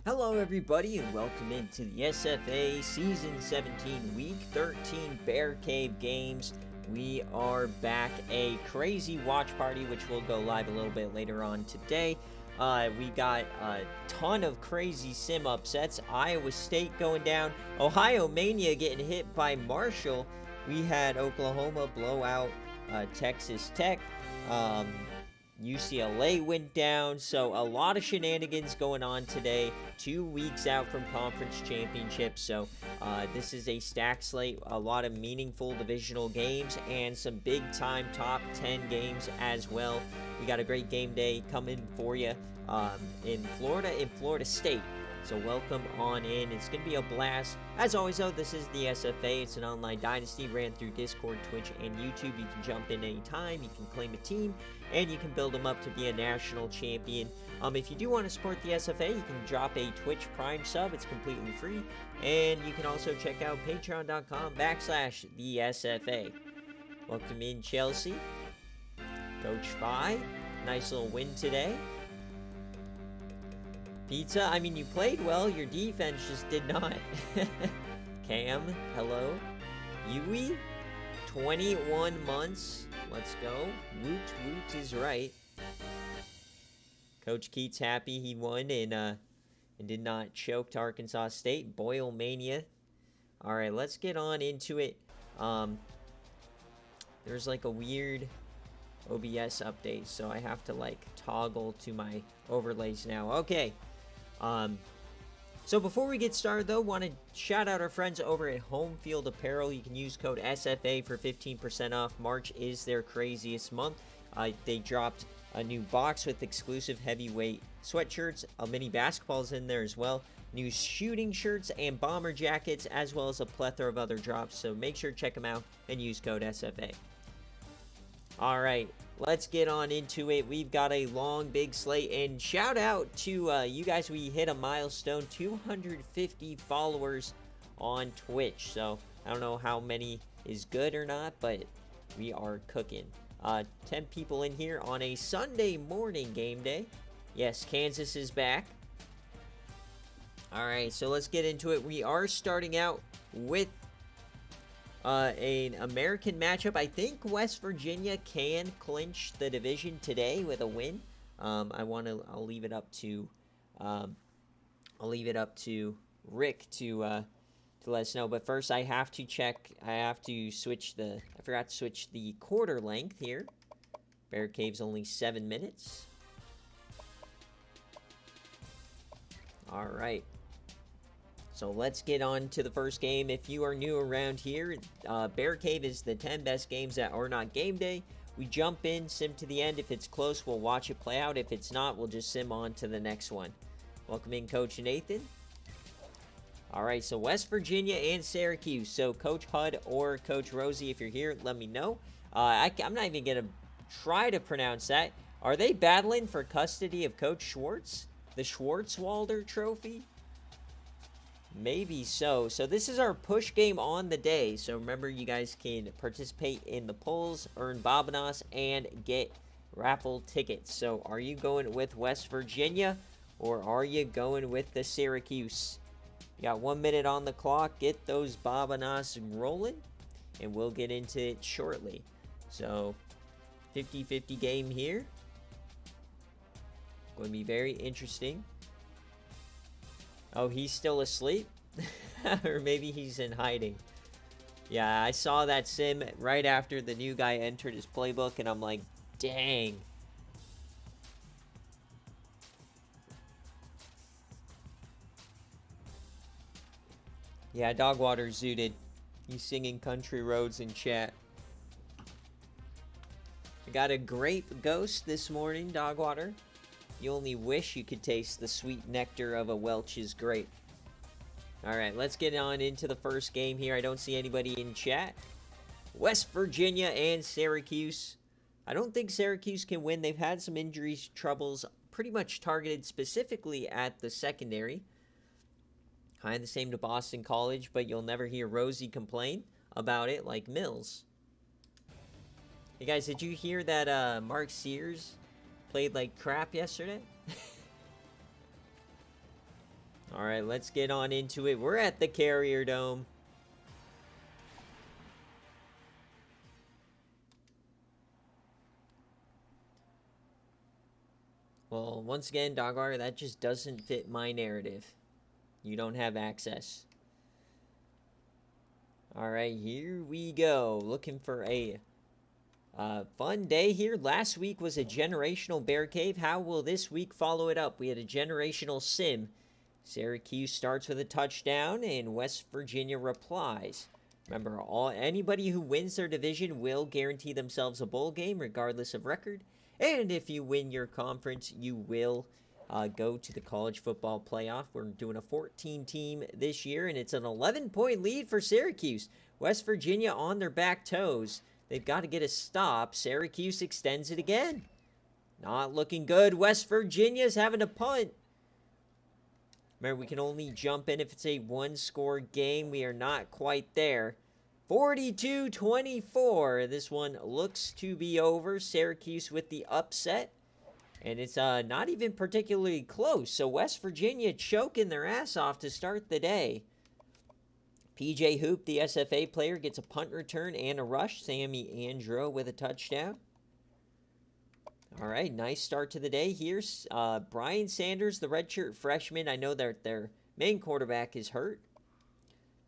Hello everybody and welcome into the SFA Season 17 Week 13 BearCave games. We are back, a crazy watch party which will go live a little bit later on today. We got a ton of crazy sim upsets. Iowa State going down, Ohio Mania getting hit by Marshall. We had Oklahoma blow out Texas Tech. UCLA went down, so a lot of shenanigans going on today. 2 weeks out from conference championships, so this is a stacked slate, a lot of meaningful divisional games, and some big-time top 10 games as well. We got a great game day coming for you in Florida State. So welcome on in. It's going to be a blast. As always, though, this is the SFA. It's an online dynasty ran through Discord, Twitch, and YouTube. You can jump in anytime. You can claim a team, and you can build them up to be a national champion. If you do want to support the SFA, you can drop a Twitch Prime sub. It's completely free. And you can also check out patreon.com/the SFA. Welcome in, Chelsea. Coach Phi. Nice little win today. Pizza, I mean, you played well. Your defense just did not. Cam, hello. Yui, 21 months. Let's go. Woot woot is right. Coach Keats happy he won and did not choke to Arkansas State. Boyle Mania. All right, let's get on into it. There's like a weird OBS update, so I have to like toggle to my overlays now. Okay. So before we get started, though, want to shout out our friends over at Home Field Apparel. You can use code SFA for 15% off. March is their craziest month. They dropped a new box with exclusive heavyweight sweatshirts, mini basketballs in there as well, new shooting shirts and bomber jackets, as well as a plethora of other drops. So make sure to check them out and use code SFA. All right, let's get on into it. We've got a long, big slate, and shout out to you guys. We hit a milestone, 250 followers on Twitch. So I don't know how many is good or not, but we are cooking. 10 people in here on a Sunday morning game day. Yes, Kansas is back. All right, so let's get into it. We are starting out with an American matchup. I think West Virginia can clinch the division today with a win. I'll leave it up to Rick to let us know. But first, I have to check. I forgot to switch the quarter length here. BearCave's only 7 minutes. All right. So let's get on to the first game. If you are new around here, BearCave is the 10 best games that are not game day. We jump in, sim to the end. If it's close, we'll watch it play out. If it's not, we'll just sim on to the next one. Welcome in, Coach Nathan. All right, so West Virginia and Syracuse. So Coach Hud or Coach Rosie, if you're here, let me know. I'm not even going to try to pronounce that. Are they battling for custody of Coach Schwartz? The Schwartzwalder Trophy? Maybe so. So this is our push game on the day. So remember, you guys can participate in the polls, earn Bobanos, and get raffle tickets. So are you going with West Virginia or are you going with the Syracuse? You got 1 minute on the clock. Get those Bobanos rolling, and we'll get into it shortly. So 50-50 game here. Going to be very interesting. Oh, he's still asleep? Or maybe he's in hiding. Yeah, I saw that sim right after the new guy entered his playbook, and I'm like, dang. Yeah, Dogwater zooted. He's singing Country Roads in chat. I got a grape ghost this morning, Dogwater. You only wish you could taste the sweet nectar of a Welch's grape. All right, let's get on into the first game here. I don't see anybody in chat. West Virginia and Syracuse. I don't think Syracuse can win. They've had some injuries, troubles, pretty much targeted specifically at the secondary. Kind of the same to Boston College, but you'll never hear Rosie complain about it like Mills. Hey guys, did you hear that Mark Sears played like crap yesterday? All right, let's get on into it. We're at the Carrier Dome. Well, once again, Dogwire, that just doesn't fit my narrative. You don't have access. All right, here we go. Looking for a fun day here. Last week was a generational BearCave. How will this week follow it up? We had a generational sim. Syracuse starts with a touchdown, and West Virginia replies. Remember, anybody who wins their division will guarantee themselves a bowl game, regardless of record. And if you win your conference, you will go to the college football playoff. We're doing a 14-team this year, and it's an 11-point lead for Syracuse. West Virginia on their back toes. They've got to get a stop. Syracuse extends it again. Not looking good. West Virginia's having a punt. Remember, we can only jump in if it's a one-score game. We are not quite there. 42-24. This one looks to be over. Syracuse with the upset. And it's not even particularly close. So West Virginia choking their ass off to start the day. PJ Hoop, the SFA player, gets a punt return and a rush. Sammy Andro with a touchdown. All right, nice start to the day. Here's Brian Sanders, the redshirt freshman. I know that their main quarterback is hurt.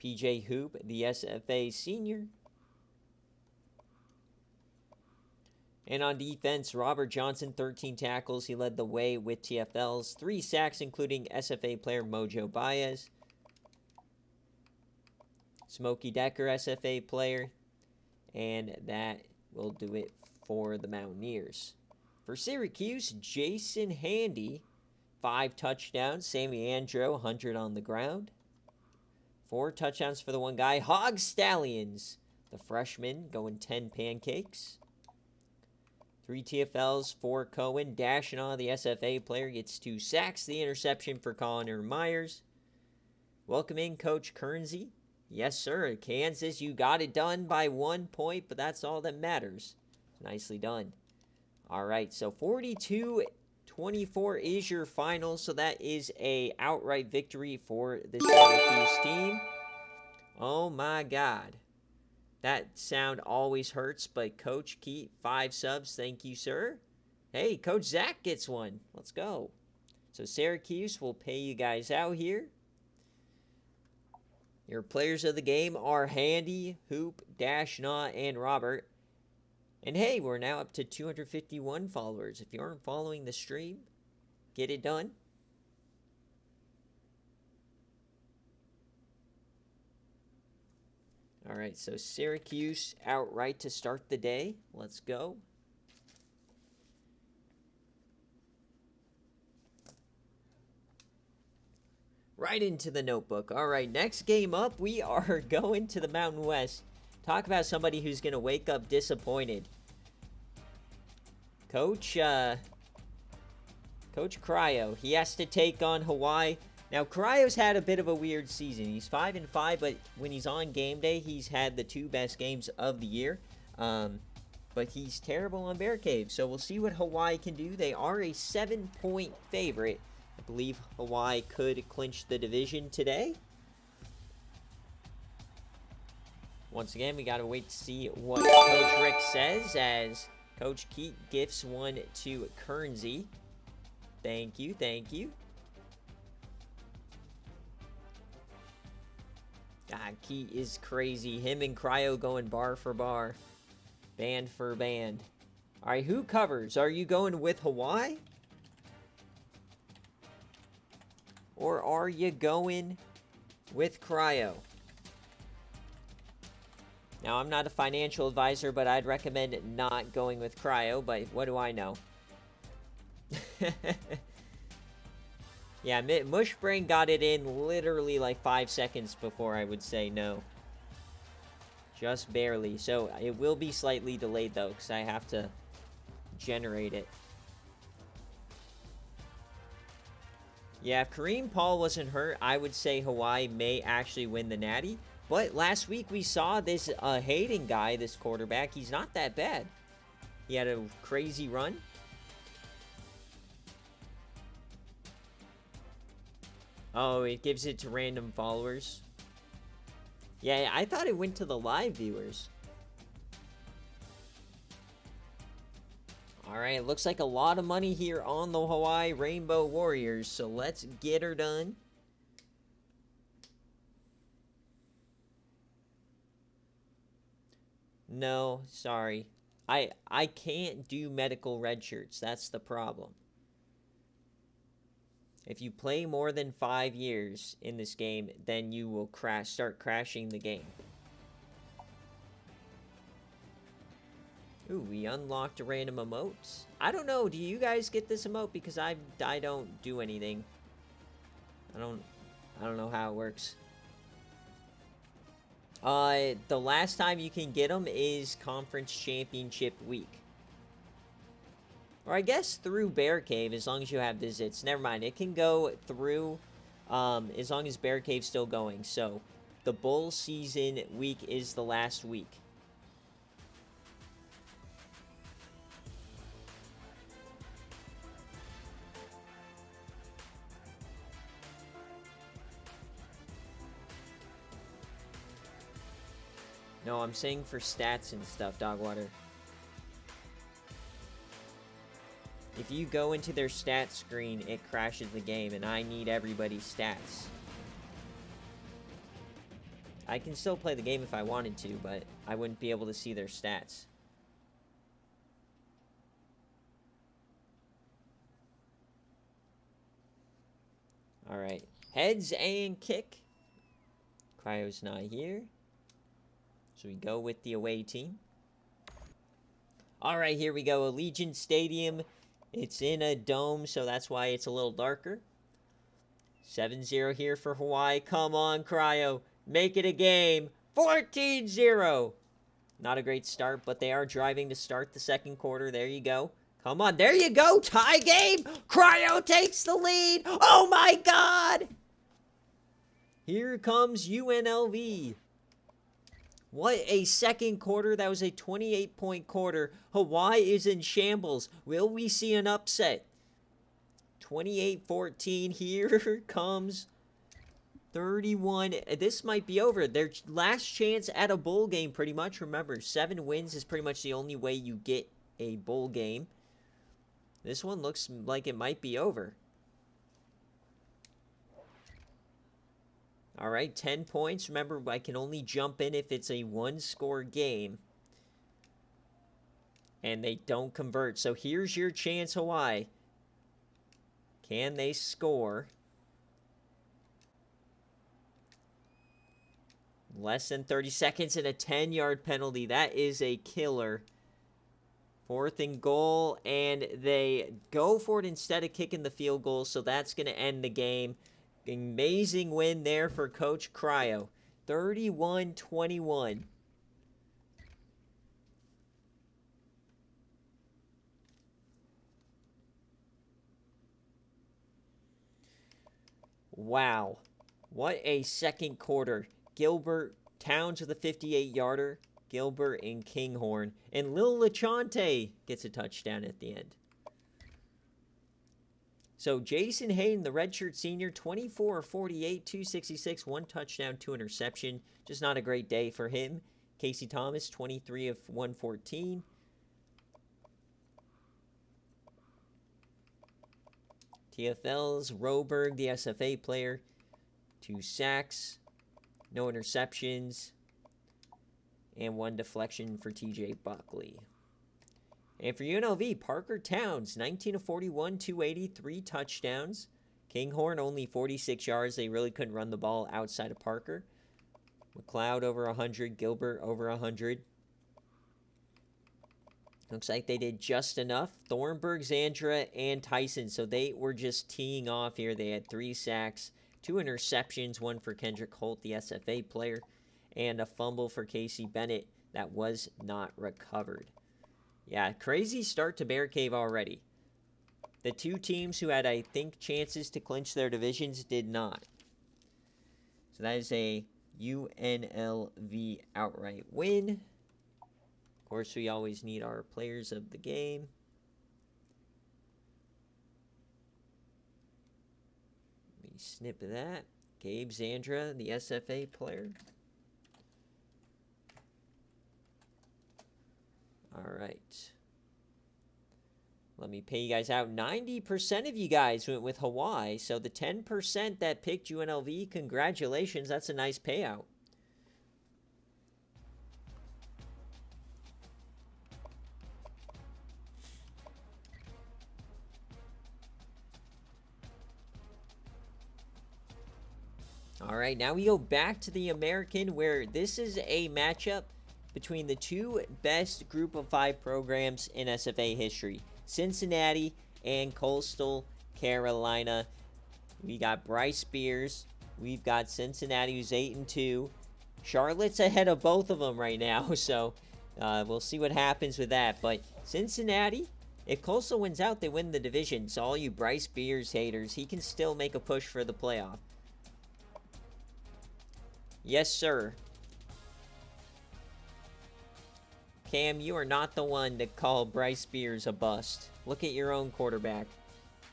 PJ Hoop, the SFA senior. And on defense, Robert Johnson, 13 tackles. He led the way with TFLs. 3 sacks, including SFA player Mojo Baez. Smokey Decker, SFA player. And that will do it for the Mountaineers. For Syracuse, Jason Handy, 5 touchdowns. Sammy Andro, 100 on the ground. 4 touchdowns for the one guy. Hog Stallions, the freshman, going 10 pancakes. 3 TFLs for Cohen. Dashnaw, the SFA player, gets 2 sacks. The interception for Connor Myers. Welcome in, Coach Kernsey. Yes, sir. Kansas, you got it done by 1 point, but that's all that matters. Nicely done. All right, so 42-24 is your final, so that is a outright victory for the Syracuse team. Oh, my God. That sound always hurts, but Coach Keat, 5 subs. Thank you, sir. Hey, Coach Zach gets one. Let's go. So Syracuse will pay you guys out here. Your players of the game are Handy, Hoop, Dashnaw, and Robert. And hey, we're now up to 251 followers. If you aren't following the stream, get it done. All right, so Syracuse outright to start the day. Let's go. Right into the notebook. All right, next game up, we are going to the Mountain West. Talk about somebody who's going to wake up disappointed. Coach Cryo, he has to take on Hawaii. Now, Cryo's had a bit of a weird season. He's 5-5, but when he's on game day, he's had the 2 best games of the year. But he's terrible on BearCave, so we'll see what Hawaii can do. They are a 7-point favorite. I believe Hawaii could clinch the division today. Once again, we got to wait to see what Coach Rick says as Coach Keat gifts one to Kernsey. Thank you, thank you. God, Keat is crazy. Him and Cryo going bar for bar. Band for band. All right, who covers? Are you going with Hawaii? Or are you going with Cryo? Now, I'm not a financial advisor, but I'd recommend not going with Cryo, but what do I know? Yeah, Mushbrain got it in literally like 5 seconds before I would say no. Just barely. So, it will be slightly delayed, though, because I have to generate it. Yeah, if Kareem Paul wasn't hurt, I would say Hawaii may actually win the Natty. But last week we saw this Hayden guy, this quarterback. He's not that bad. He had a crazy run. Oh, it gives it to random followers. Yeah, I thought it went to the live viewers. Alright, looks like a lot of money here on the Hawaii Rainbow Warriors, so let's get her done. No, sorry. I can't do medical red shirts. That's the problem. If you play more than 5 years in this game, then you will start crashing the game. Ooh, we unlocked a random emotes. I don't know, do you guys get this emote? Because I don't do anything. I don't know how it works. The last time you can get them is Conference Championship Week. Or I guess through BearCave, as long as you have visits. Never mind, it can go through, as long as BearCave's still going. So, the Bull Season week is the last week. No, I'm saying for stats and stuff, Dogwater. If you go into their stats screen, it crashes the game, and I need everybody's stats. I can still play the game if I wanted to, but I wouldn't be able to see their stats. Alright. Heads and kick. Cryo's not here. So we go with the away team. Alright, here we go. Allegiant Stadium. It's in a dome, so that's why it's a little darker. 7-0 here for Hawaii. Come on, Cryo. Make it a game. 14-0. Not a great start, but they are driving to start the second quarter. There you go. Come on. There you go. Tie game. Cryo takes the lead. Oh, my God. Here comes UNLV. What a second quarter. That was a 28-point quarter. Hawaii is in shambles. Will we see an upset? 28-14. Here comes 31. This might be over. Their last chance at a bowl game, pretty much. Remember, 7 wins is pretty much the only way you get a bowl game. This one looks like it might be over. All right, 10 points. Remember, I can only jump in if it's a 1-score game. And they don't convert. So here's your chance, Hawaii. Can they score? Less than 30 seconds and a 10-yard penalty. That is a killer. 4th and goal, and they go for it instead of kicking the field goal, so that's going to end the game. Amazing win there for Coach Cryo. 31-21. Wow. What a second quarter. Gilbert, Towns with a 58-yarder. Gilbert and Kinghorn. And Lil LeChante gets a touchdown at the end. So Jason Hayden, the redshirt senior, 24 of 48, 266, 1 touchdown, 2 interception. Just not a great day for him. Casey Thomas, 23 of 114. TFL's Roberg, the SFA player, 2 sacks, no interceptions, and 1 deflection for TJ Buckley. And for UNLV, Parker Towns, 19 of 41, 280, 3 touchdowns. Kinghorn, only 46 yards. They really couldn't run the ball outside of Parker. McLeod over 100, Gilbert over 100. Looks like they did just enough. Thornburg, Zandra, and Tyson. So they were just teeing off here. They had 3 sacks, 2 interceptions, 1 for Kendrick Holt, the SFA player, and a fumble for Casey Bennett that was not recovered. Yeah, crazy start to BearCave already. The 2 teams who had, I think, chances to clinch their divisions did not. So that is a UNLV outright win. Of course, we always need our players of the game. Let me Snip of that. Gabe Zandra, the SFA player. All right. Let me pay you guys out. 90% of you guys went with Hawaii. So the 10% that picked UNLV, congratulations. That's a nice payout. All right, now we go back to the American, where this is a matchup between the two best group of 5 programs in SFA history, Cincinnati and Coastal Carolina. We got Bryce Spears. We've got Cincinnati, who's 8-2. Charlotte's ahead of both of them right now, so we'll see what happens with that. But Cincinnati, if Coastal wins out, they win the division. So all you Bryce Spears haters, he can still make a push for the playoff. Yes, sir. Cam, you are not the one to call Bryce Spears a bust. Look at your own quarterback.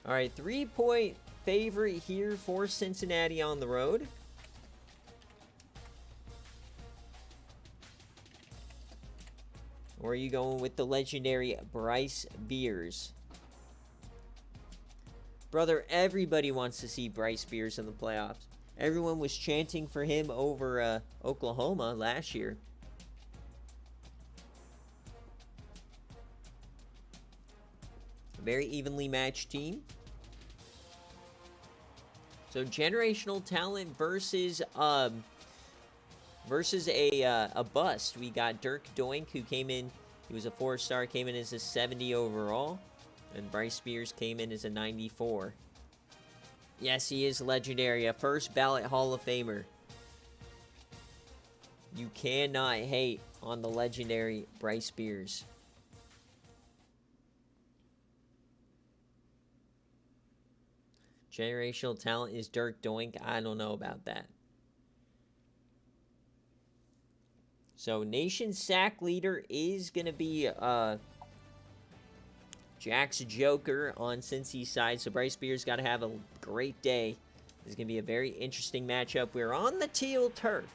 All right, 3-point favorite here for Cincinnati on the road. Or are you going with the legendary Bryce Spears? Brother, everybody wants to see Bryce Spears in the playoffs. Everyone was chanting for him over Oklahoma last year. Very evenly matched team. So generational talent versus a bust. We got Dirk Doink, who came in. He was a 4-star, came in as a 70 overall, and Bryce Spears came in as a 94. Yes, he is legendary. A first ballot Hall of Famer. You cannot hate on the legendary Bryce Spears. Generational talent is Dirk Doink. I don't know about that. So, nation sack leader is going to be Jack's Joker on Cincy's side. So, Bryce Spears got to have a great day. This is going to be a very interesting matchup. We're on the teal turf.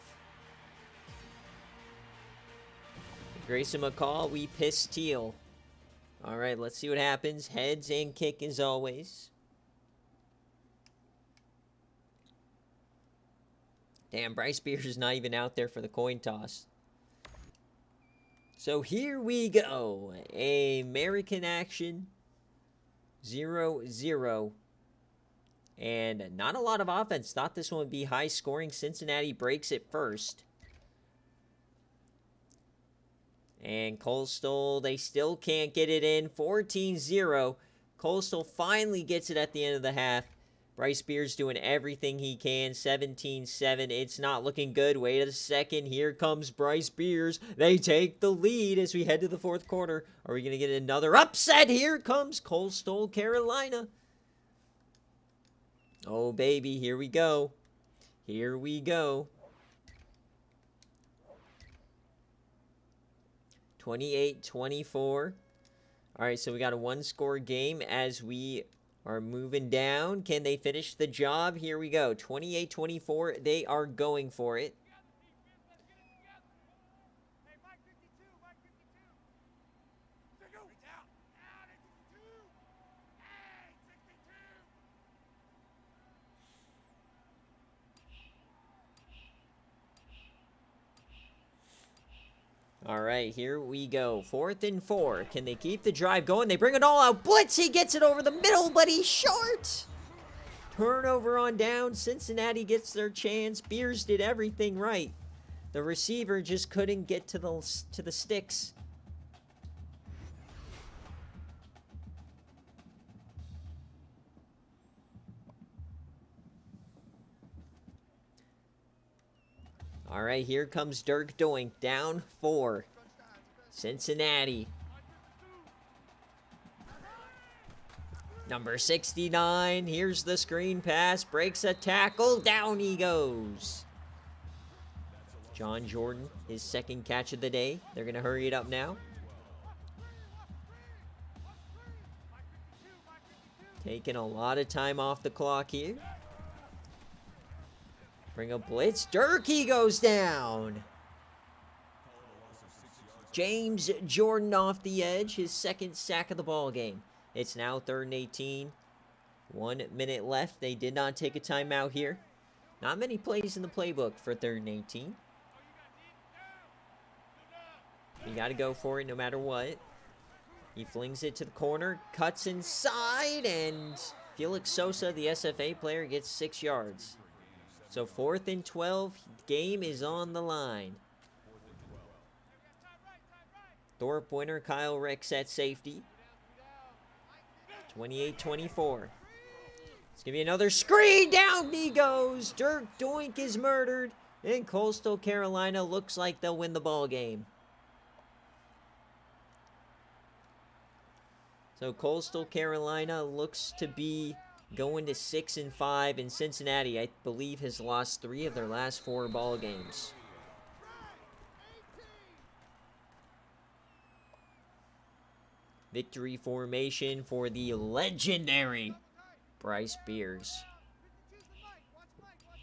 Grayson McCall, we piss teal. All right, let's see what happens. Heads and kick as always. Damn, Bryce Spears is not even out there for the coin toss. So here we go. American action. 0-0. And not a lot of offense. Thought this one would be high scoring. Cincinnati breaks it first. And Coastal, they still can't get it in. 14-0. Coastal finally gets it at the end of the half. Bryce Spears doing everything he can. 17-7. It's not looking good. Wait a second. Here comes Bryce Spears. They take the lead as we head to the fourth quarter. Are we going to get another upset? Here comes Coastal Carolina. Oh, baby. Here we go. Here we go. 28-24. All right, so we got a one-score game as we are moving down. Can they finish the job? Here we go. 28-24. They are going for it. All right, here we go. 4th and 4. Can they keep the drive going? They bring it all out. Blitz, he gets it over the middle, but he's short. Turnover on down. Cincinnati gets their chance. Spears did everything right. The receiver just couldn't get to the sticks. All right, here comes Dirk Doink. Down 4. Cincinnati. Number 69. Here's the screen pass. Breaks a tackle. Down he goes. John Jordan, his second catch of the day. They're going to hurry it up now. Taking a lot of time off the clock here. Bring a blitz. Durkee goes down. James Jordan off the edge. His second sack of the ball game. It's now 3rd and 18. 1 minute left. They did not take a timeout here. Not many plays in the playbook for 3rd and 18. You got to go for it no matter what. He flings it to the corner, cuts inside, and Felix Sosa, the SFA player, gets 6 yards. So 4th and 12, game is on the line. Thorpe winner, Kyle Ricks at safety. 28-24. It's going to be another screen. Down he goes. Dirk Doink is murdered. And Coastal Carolina looks like they'll win the ball game. So Coastal Carolina looks to be going to 6-5. And Cincinnati, I believe, has lost 3 of their last 4 ball games. Victory formation for the legendary Bryce Beers.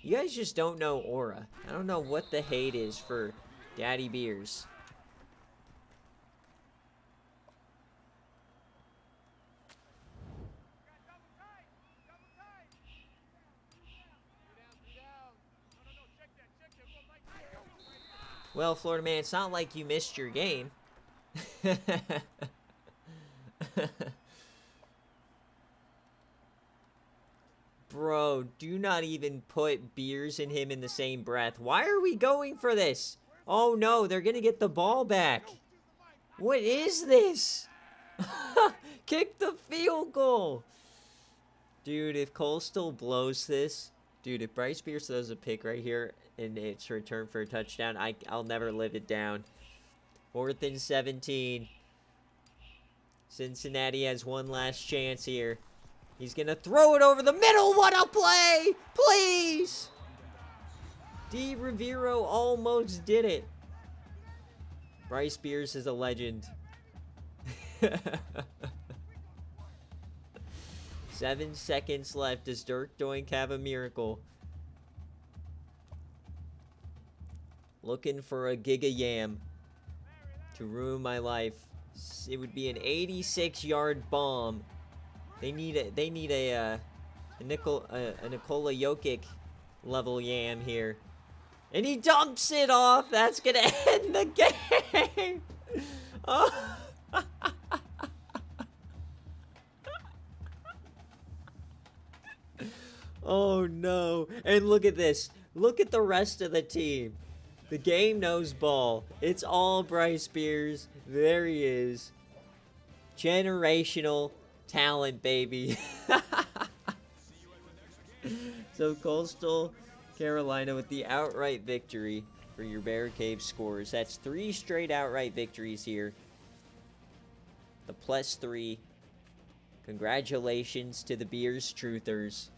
You guys just don't know Aura. I don't know what the hate is for Daddy Beers. Well, Florida man, it's not like you missed your game. Bro, do not even put Beers and him in the same breath. Why are we going for this? Oh no, they're gonna get the ball back. What is this? Kick the field goal. Dude, if Coastal blows this, dude, if Bryce Beers throws a pick right here and it's returned for a touchdown, I'll never live it down. 4th and 17. Cincinnati has one last chance here. He's going to throw it over the middle. What a play! Please! D. Rivero almost did it. Bryce Beers is a legend. 7 seconds left. Does Dirk Doink have a miracle? Looking for a Giga Yam to ruin my life. It would be an 86-yard bomb. They need a Nikola Jokic level Yam here. And he dumps it off. That's going to end the game. Oh. Oh no. And look at this. Look at the rest of the team. The game knows ball. It's all Bryce Beers. There he is. Generational talent, baby. So Coastal Carolina with the outright victory for your BearCave scores. That's 3 straight outright victories here. The +3. Congratulations to the Beers Truthers.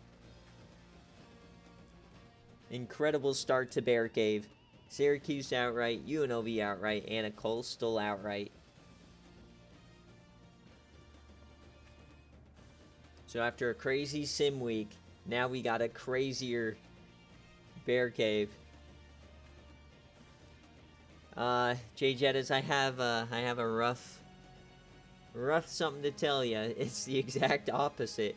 Incredible start to BearCave. Syracuse outright, UNLV outright, and a Coastal outright. So after a crazy sim week, now we got a crazier BearCave. Jay Jettas, I have a rough something to tell you. It's the exact opposite.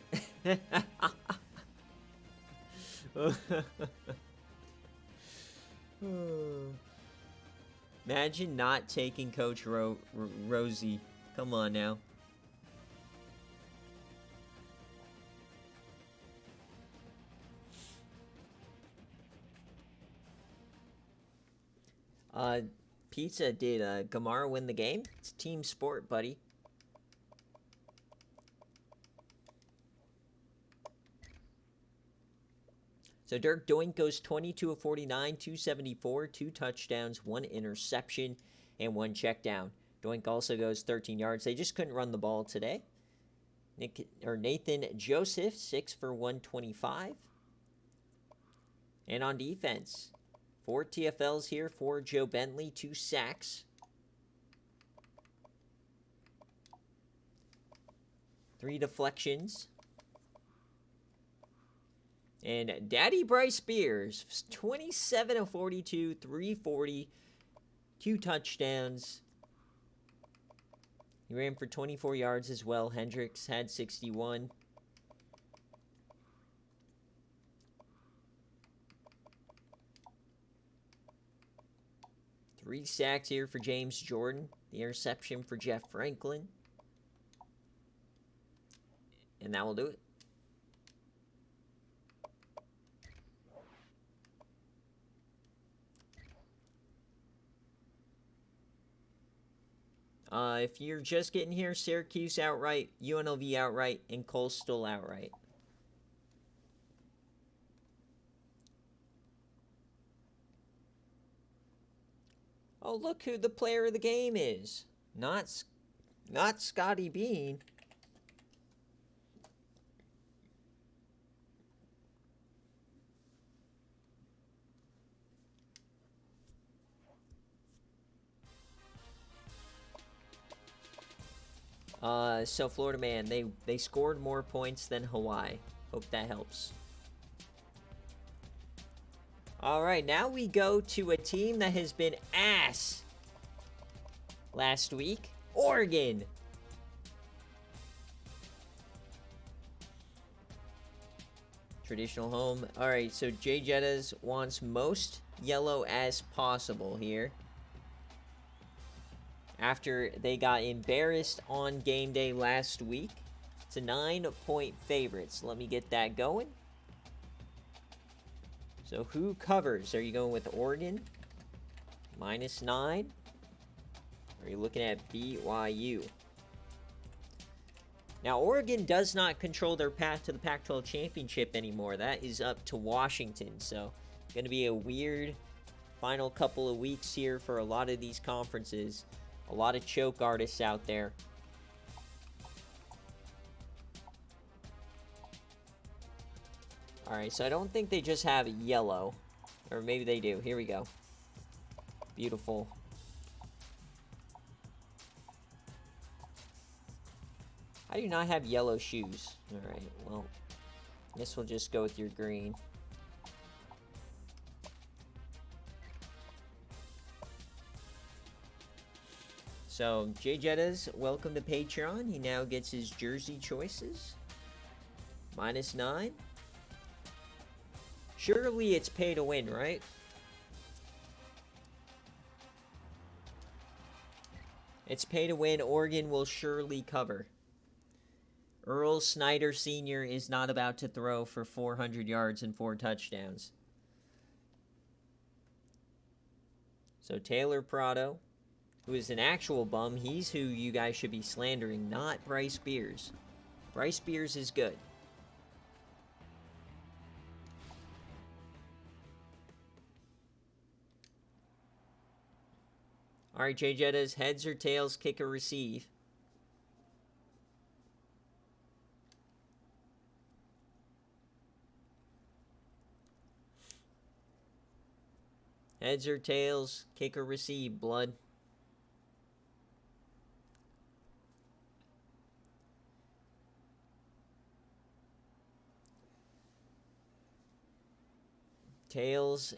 Imagine not taking Coach Rosie. Come on now. Pizza, did Gamara win the game? It's team sport, buddy. So Dirk Doink goes 22 of 49, 274, 2 touchdowns, 1 interception, and 1 check down. Doink also goes 13 yards. They just couldn't run the ball today. Nathan Joseph, 6 for 125. And on defense, 4 TFLs here for Joe Bentley, 2 sacks. 3 deflections. And Daddy Bryce Spears, 27 of 42, 340, 2 touchdowns. He ran for 24 yards as well. Hendricks had 61. Three sacks here for James Jordan. The interception for Jeff Franklin. And that will do it. If you're just getting here, Syracuse outright, UNLV outright, and Coastal outright. Oh, look who the player of the game is. Not Scotty Bean. So Florida Man, they scored more points than Hawaii. Hope that helps. All right, now we go to a team that has been ass last week, Oregon. Traditional home. All right, so Jay Jettas wants most yellow as possible here. After they got embarrassed on game day last week. It's a 9-point favorite. So let me get that going. So who covers? Are you going with Oregon? -9? Or are you looking at BYU? Now, Oregon does not control their path to the Pac-12 championship anymore. That is up to Washington. So going to be a weird final couple of weeks here for a lot of these conferences. A lot of choke artists out there. Alright, so I don't think they just have yellow. Or maybe they do. Here we go. Beautiful. I do not have yellow shoes. Alright, well, I guess we'll just go with your green. So, Jay Jettas, welcome to Patreon. He now gets his jersey choices. -9. Surely it's pay to win, right? It's pay to win. Oregon will surely cover. Earl Snyder Sr. is not about to throw for 400 yards and 4 touchdowns. So Taylor Prado, who is an actual bum, he's who you guys should be slandering, not Bryce Spears. Bryce Spears is good. All right, Jay Jettas, heads or tails, kick or receive? Heads or tails, kick or receive, blood? Tails.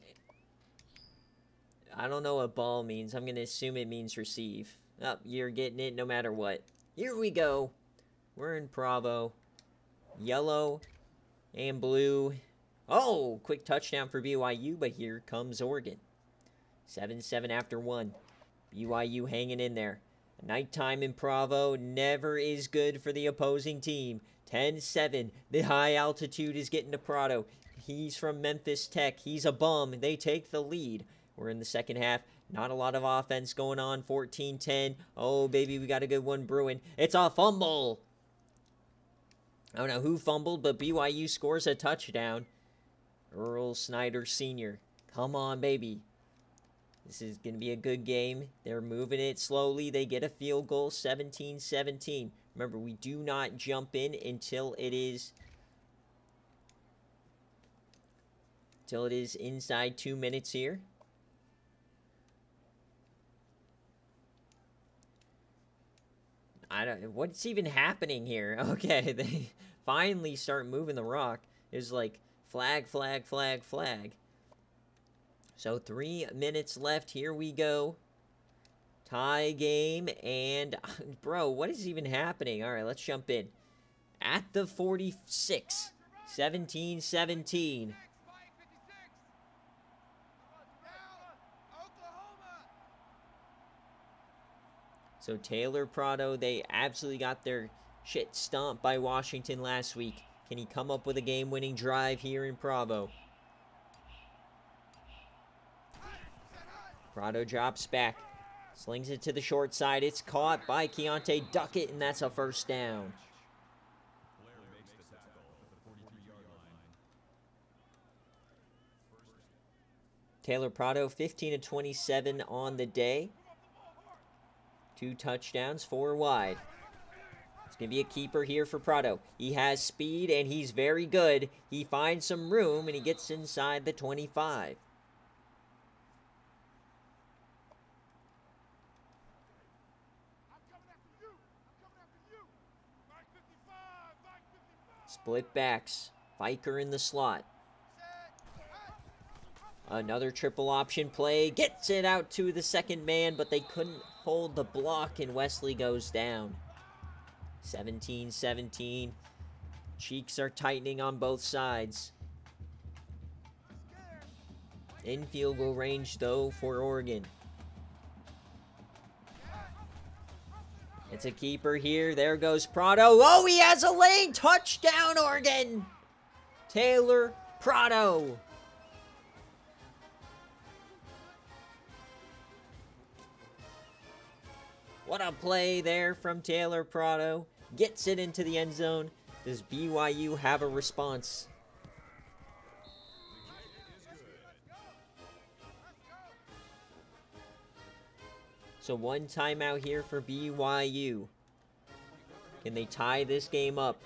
I don't know what ball means. I'm going to assume it means receive. Oh, you're getting it no matter what. Here we go. We're in Bravo. Yellow and blue. Oh, quick touchdown for BYU, but here comes Oregon. 7-7 after 1. BYU hanging in there. Nighttime in Bravo never is good for the opposing team. 10-7. The high altitude is getting to Prado. He's from Memphis Tech. He's a bum. They take the lead. We're in the second half. Not a lot of offense going on. 14-10. Oh, baby, we got a good one brewing. It's a fumble. I don't know who fumbled, but BYU scores a touchdown. Earl Snyder Sr. Come on, baby. This is going to be a good game. They're moving it slowly. They get a field goal, 17-17. Remember, we do not jump in until it is inside 2 minutes here. What's even happening here? Okay, they finally start moving the rock. There's like Flag, flag, flag, flag. So 3 minutes left. Here we go. Tie game. And, bro, what is even happening? All right, let's jump in. At the 46. 17-17. So Taylor Prado, they absolutely got their shit stomped by Washington last week. Can he come up with a game-winning drive here in Provo? Prado drops back. Slings it to the short side. It's caught by Keontae Duckett, and that's a first down. Taylor Prado, 15-27 on the day. 2 touchdowns, 4 wide. It's going to be a keeper here for Prado. He has speed, and he's very good. He finds some room, and he gets inside the 25. Split backs. Viker in the slot. Another triple option play. Gets it out to the second man, but they couldn't hold the block, and Wesley goes down. 17-17. Cheeks are tightening on both sides. In field goal range, though, for Oregon. It's a keeper here. There goes Prado. Oh, he has a lane. Touchdown, Oregon. Taylor Prado. What a play there from Taylor Prado. Gets it into the end zone. Does BYU have a response? So 1 timeout here for BYU. Can they tie this game up?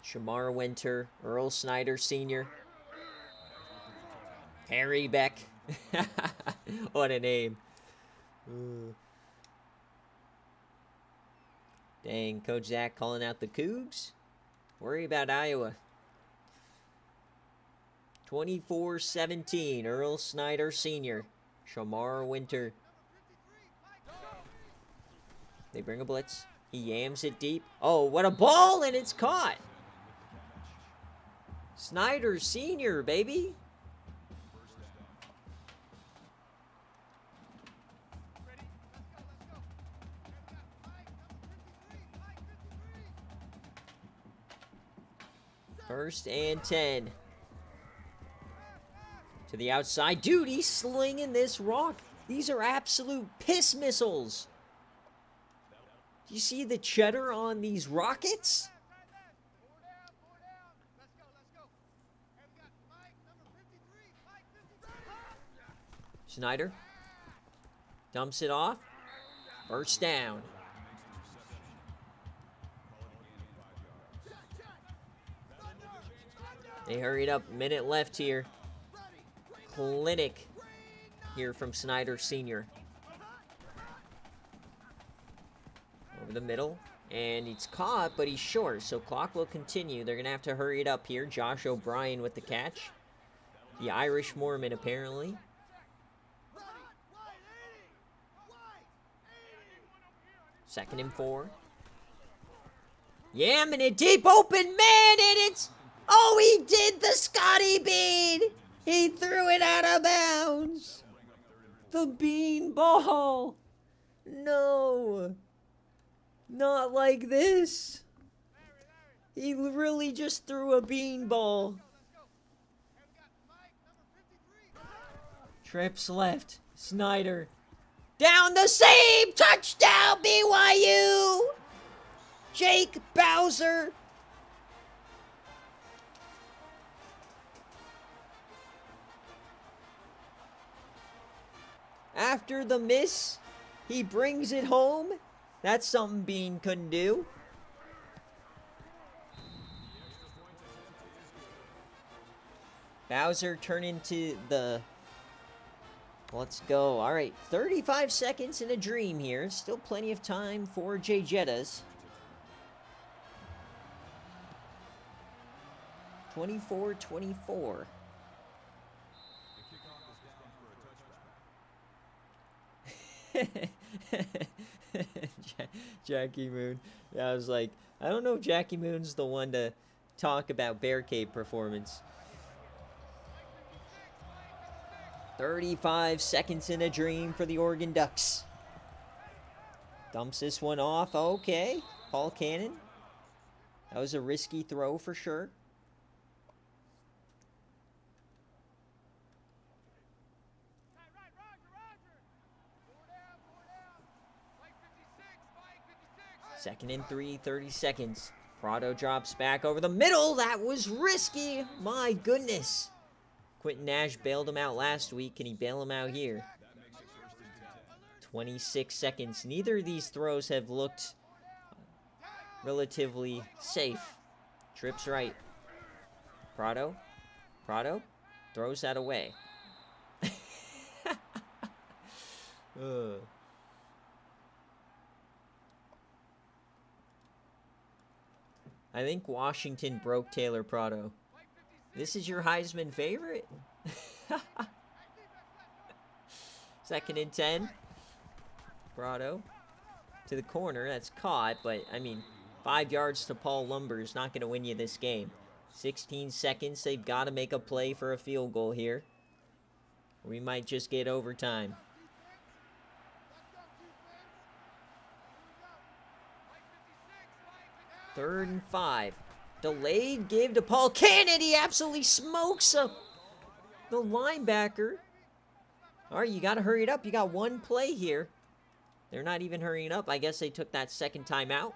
Shamar Winter, Earl Snyder Sr., Harry Beck. What a name. Dang, Coach Zach calling out the Cougs. Worry about Iowa. 24-17, Earl Snyder Sr., Shamar Winter. They bring a blitz. He yams it deep. Oh, what a ball, and it's caught. Snyder Sr., baby. First and 10. To the outside. Dude, he's slinging this rock. These are absolute piss missiles. Do you see the cheddar on these rockets? Snyder dumps it off. First down. They hurried up. Minute left here. Clinic here from Snyder Sr. Over the middle. And it's caught, but he's short. So clock will continue. They're going to have to hurry it up here. Josh O'Brien with the catch. The Irish Mormon, apparently. Second and 4. Yamming it deep open, man, and it's... Oh, he did the Scotty Bean! He threw it out of bounds! The bean ball! No! Not like this! He really just threw a bean ball. Trips left. Snyder. Down the same! Touchdown, BYU! Jake Bowser. After the miss, he brings it home. That's something Bean couldn't do. Bowser turn into the... Let's go. All right, 35 seconds in a dream here. Still plenty of time for Jay Jettas. 24-24. Jackie Moon. Yeah, I was like, I don't know if Jackie Moon's the one to talk about BearCave performance. 35 seconds in a dream for the Oregon Ducks. Dumps this one off. Okay. Paul Cannon. That was a risky throw for sure. Second and 3, 30 seconds. Prado drops back over the middle. That was risky. My goodness. Quentin Nash bailed him out last week. Can he bail him out here? 26 seconds. Neither of these throws have looked relatively safe. Trips right. Prado throws that away. I think Washington broke Taylor Prado. This is your Heisman favorite? Second and 10. Prado to the corner. That's caught, but, I mean, 5 yards to Paul Lumber is not going to win you this game. 16 seconds. They've got to make a play for a field goal here. We might just get overtime. Third and 5. Delayed give to Paul Cannon. He absolutely smokes the linebacker. All right, you got to hurry it up. You got one play here. They're not even hurrying up. I guess they took that second time out.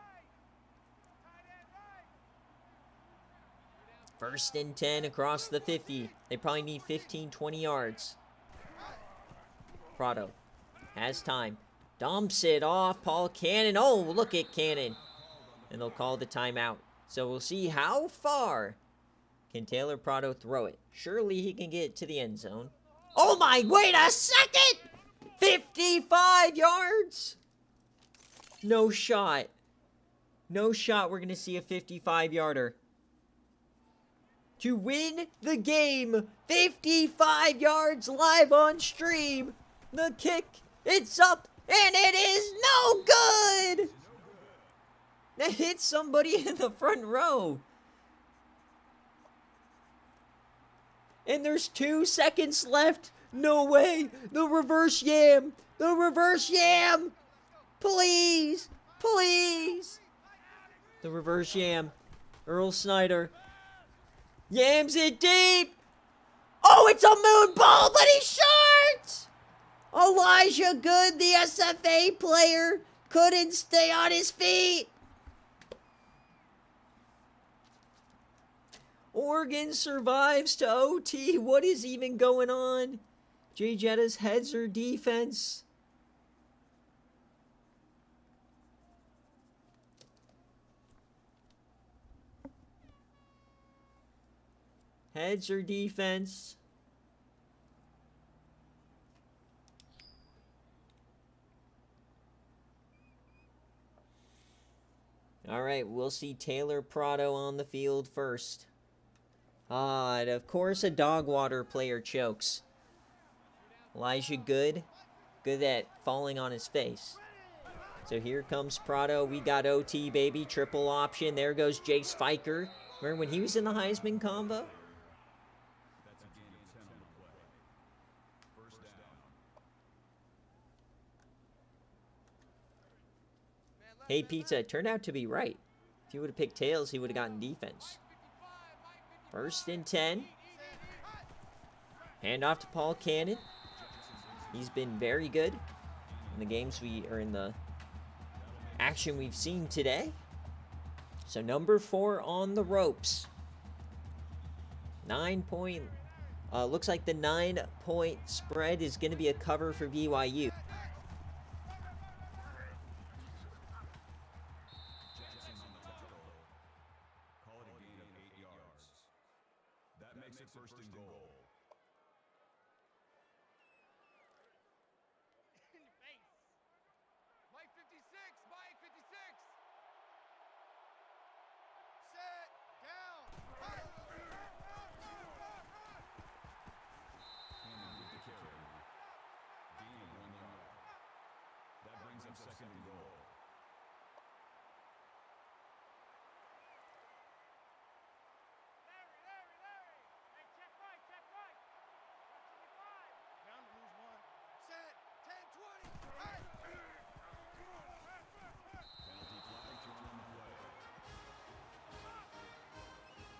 First and 10 across the 50. They probably need 15, 20 yards. Prado has time. Dumps it off. Paul Cannon. Oh, look at Cannon. And they'll call the timeout. So we'll see how far can Taylor Prado throw it. Surely he can get to the end zone. Oh my, wait a second! 55 yards! No shot. No shot we're going to see a 55-yarder. To win the game, 55 yards live on stream. The kick, it's up, and it is no good! That hit somebody in the front row. And there's 2 seconds left. No way. The reverse yam. The reverse yam. Please. Please. The reverse yam. Earl Snyder. Yams it deep. Oh, it's a moon ball, but he's short. Elijah Good, the SFA player, couldn't stay on his feet. Oregon survives to OT. What is even going on? Jay Jetta's heads or defense? Heads or defense? All right, we'll see Taylor Prado on the field first. And of course a dog water player chokes. Elijah Good at falling on his face. So here comes Prado. We got OT, baby. Triple option. There goes Jace Fiker. Remember when he was in the Heisman combo? Hey, Pizza, it turned out to be right. If he would have picked tails, he would have gotten defense. First and 10. Hand off to Paul Cannon. He's been very good in the games in the action we've seen today. So number 4 on the ropes. 9-point. Looks like the 9-point spread is going to be a cover for BYU.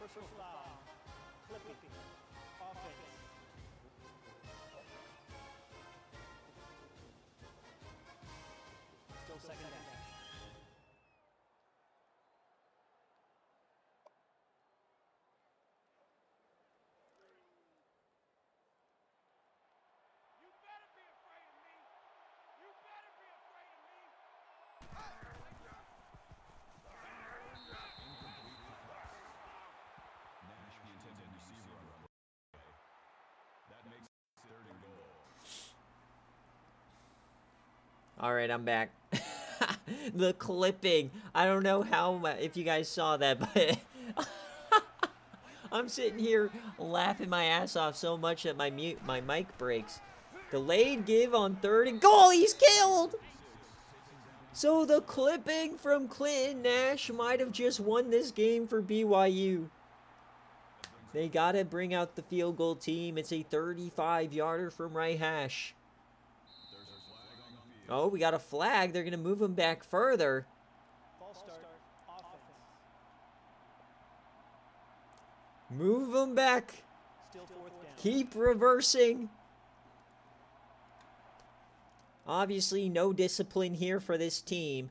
Personal foul. Clipping. Offense. Still second down. You better be afraid of me. You better be afraid of me. Nash, the intended receiver on the play. That makes 3rd and goal. All right, I'm back. The clipping. I don't know if you guys saw that, but I'm sitting here laughing my ass off so much that my mic breaks. Delayed give on 3rd and goal. He's killed. So the clipping from Clinton Nash might have just won this game for BYU. They got to bring out the field goal team. It's a 35-yarder from right hash. Oh, we got a flag. They're going to move him back further. False start. Offense. Move him back. Still 4th down. Keep reversing. Obviously, no discipline here for this team.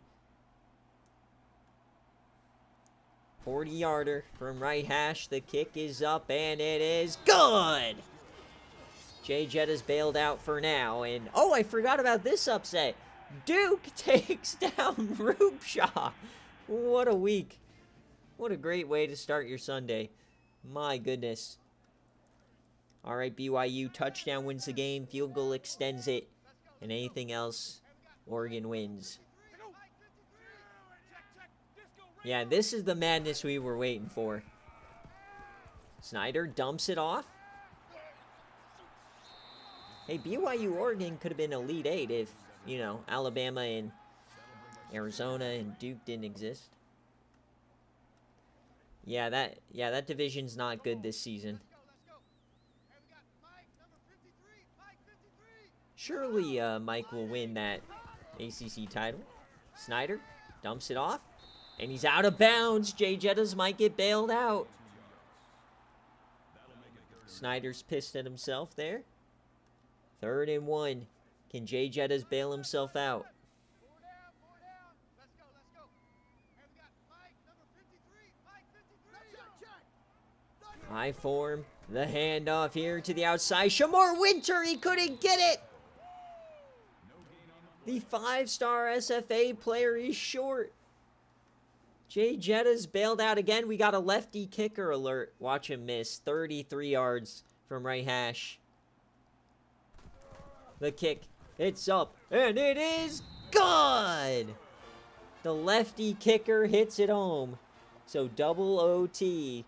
40-yarder from right hash. The kick is up, and it is good. Jay Jetta's bailed out for now. And, oh, I forgot about this upset. Duke takes down Rupeshaw. What a week. What a great way to start your Sunday. My goodness. All right, BYU touchdown wins the game. Field goal extends it. And anything else, Oregon wins. Yeah, this is the madness we were waiting for. Snyder dumps it off. Hey, BYU Oregon could have been Elite 8 if, you know, Alabama and Arizona and Duke didn't exist. Yeah, that division's not good this season. Surely Mike will win that ACC title. Snyder dumps it off. And he's out of bounds. Jay Jettas might get bailed out. Snyder's pissed at himself there. 3rd and 1. Can Jay Jettas bail himself out? High form. The handoff here to the outside. Shamar Winter, he couldn't get it. The 5-star SFA player is short. Jay Jetta's bailed out again. We got a lefty kicker alert. Watch him miss. 33 yards from right hash. The kick. It's up. And it is good. The lefty kicker hits it home. So double OT.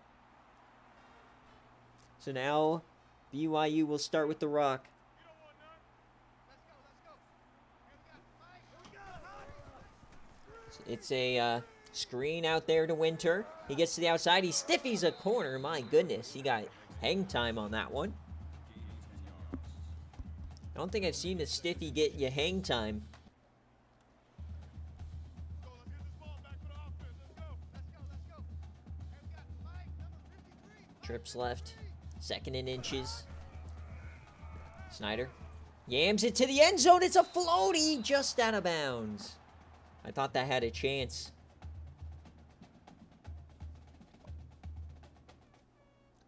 So now BYU will start with the rock. It's a screen out there to Winter. He gets to the outside. He stiffies a corner. My goodness. He got hang time on that one. I don't think I've seen a stiffy get you hang time. Trips left. 2nd and inches. Snyder yams it to the end zone. It's a floaty just out of bounds. I thought that had a chance.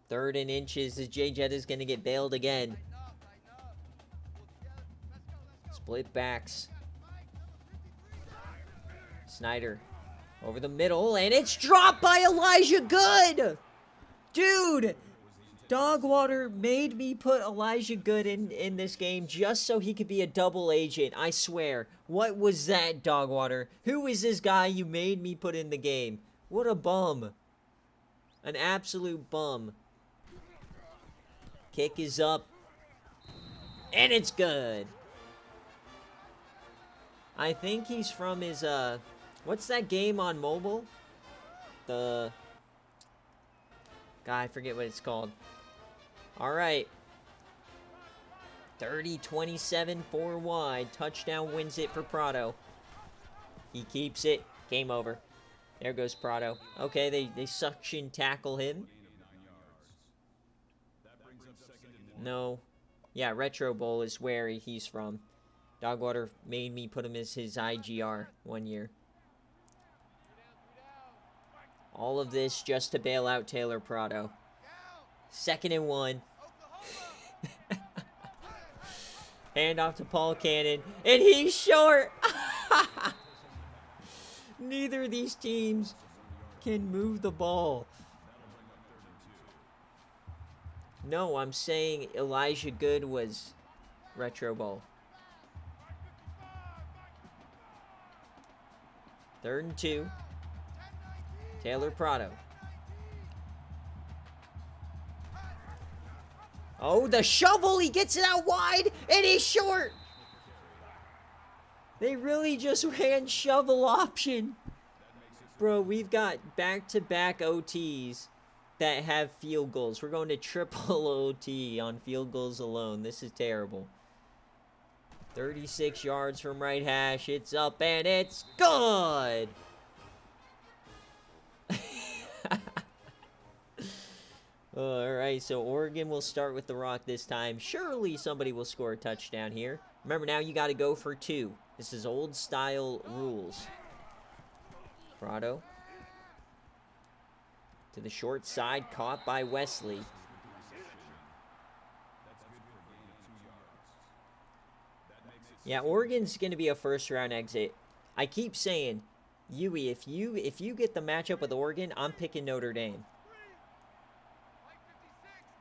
Third and inches as Jay Jetta is going to get bailed again. Split backs. Snyder over the middle, and it's dropped by Elijah Good. Dude, Dogwater made me put Elijah Good in this game just so he could be a double agent. I swear. What was that, Dogwater? Who is this guy you made me put in the game? What a bum. An absolute bum. Kick is up. And it's good. I think he's from his, what's that game on mobile? God, I forget what it's called. All right. 30-27, 4 wide. Touchdown wins it for Prado. He keeps it. Game over. There goes Prado. Okay, they suction tackle him. No. Yeah, Retro Bowl is where he's from. Dogwater made me put him as his IGR one year. All of this just to bail out Taylor Prado. 2nd and 1. Hand off to Paul Cannon. And he's short! Neither of these teams can move the ball. No, I'm saying Elijah Good was Retro Bowl. 3rd and 2. Taylor Prado. Oh, the shovel! He gets it out wide, and he's short! They really just ran shovel option. Bro, we've got back-to-back OTs that have field goals. We're going to triple OT on field goals alone. This is terrible. 36 yards from right hash. It's up, and it's good! Alright, so Oregon will start with the rock this time. Surely somebody will score a touchdown here. Remember, now you got to go for 2. This is old-style rules. Prado. To the short side, caught by Wesley. Yeah, Oregon's going to be a first-round exit. I keep saying, Yui, if you get the matchup with Oregon, I'm picking Notre Dame.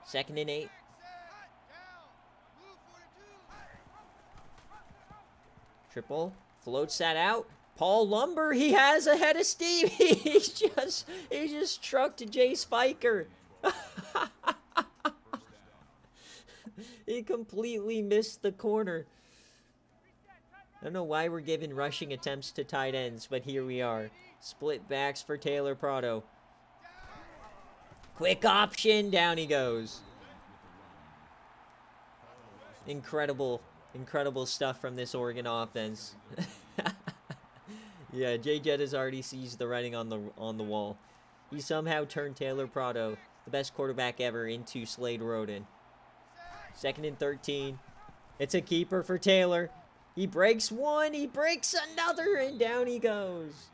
2nd and 8. Triple. Floats that out. Paul Lumber, he has ahead of Steve. he just trucked Jay Spiker. He completely missed the corner. I don't know why we're giving rushing attempts to tight ends, but here we are. Split backs for Taylor Prado. Quick option, down he goes. Incredible stuff from this Oregon offense. Yeah, Jay Jettas already sees the writing on the wall. He somehow turned Taylor Prado, the best quarterback ever, into Slade Roden. 2nd and 13. It's a keeper for Taylor. He breaks one, he breaks another, and down he goes.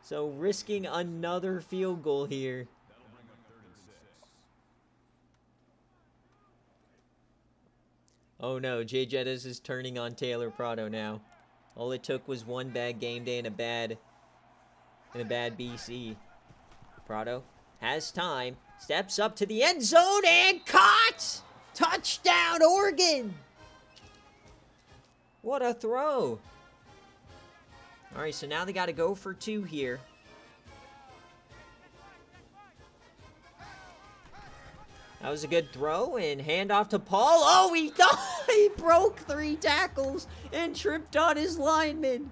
So risking another field goal here. Oh no, Jay Jettas is turning on Taylor Prado now. All it took was one bad game day and a bad BC. Prado has time, steps up to the end zone and caught! Touchdown, Oregon! What a throw. All right, so now they got to go for 2 here. That was a good throw, and handoff to Paul. Oh, he broke 3 tackles and tripped on his lineman.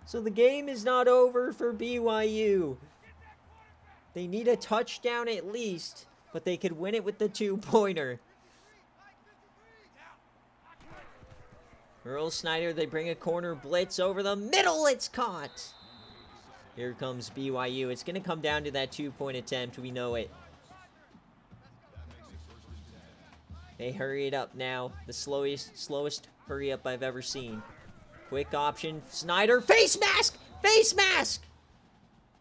So the game is not over for BYU. They need a touchdown at least, but they could win it with the 2-pointer. Earl Snyder, they bring a corner blitz over the middle. It's caught. Here comes BYU. It's going to come down to that 2-point attempt. We know it. They hurry it up now. The slowest hurry up I've ever seen. Quick option. Snyder. Face mask! Face mask!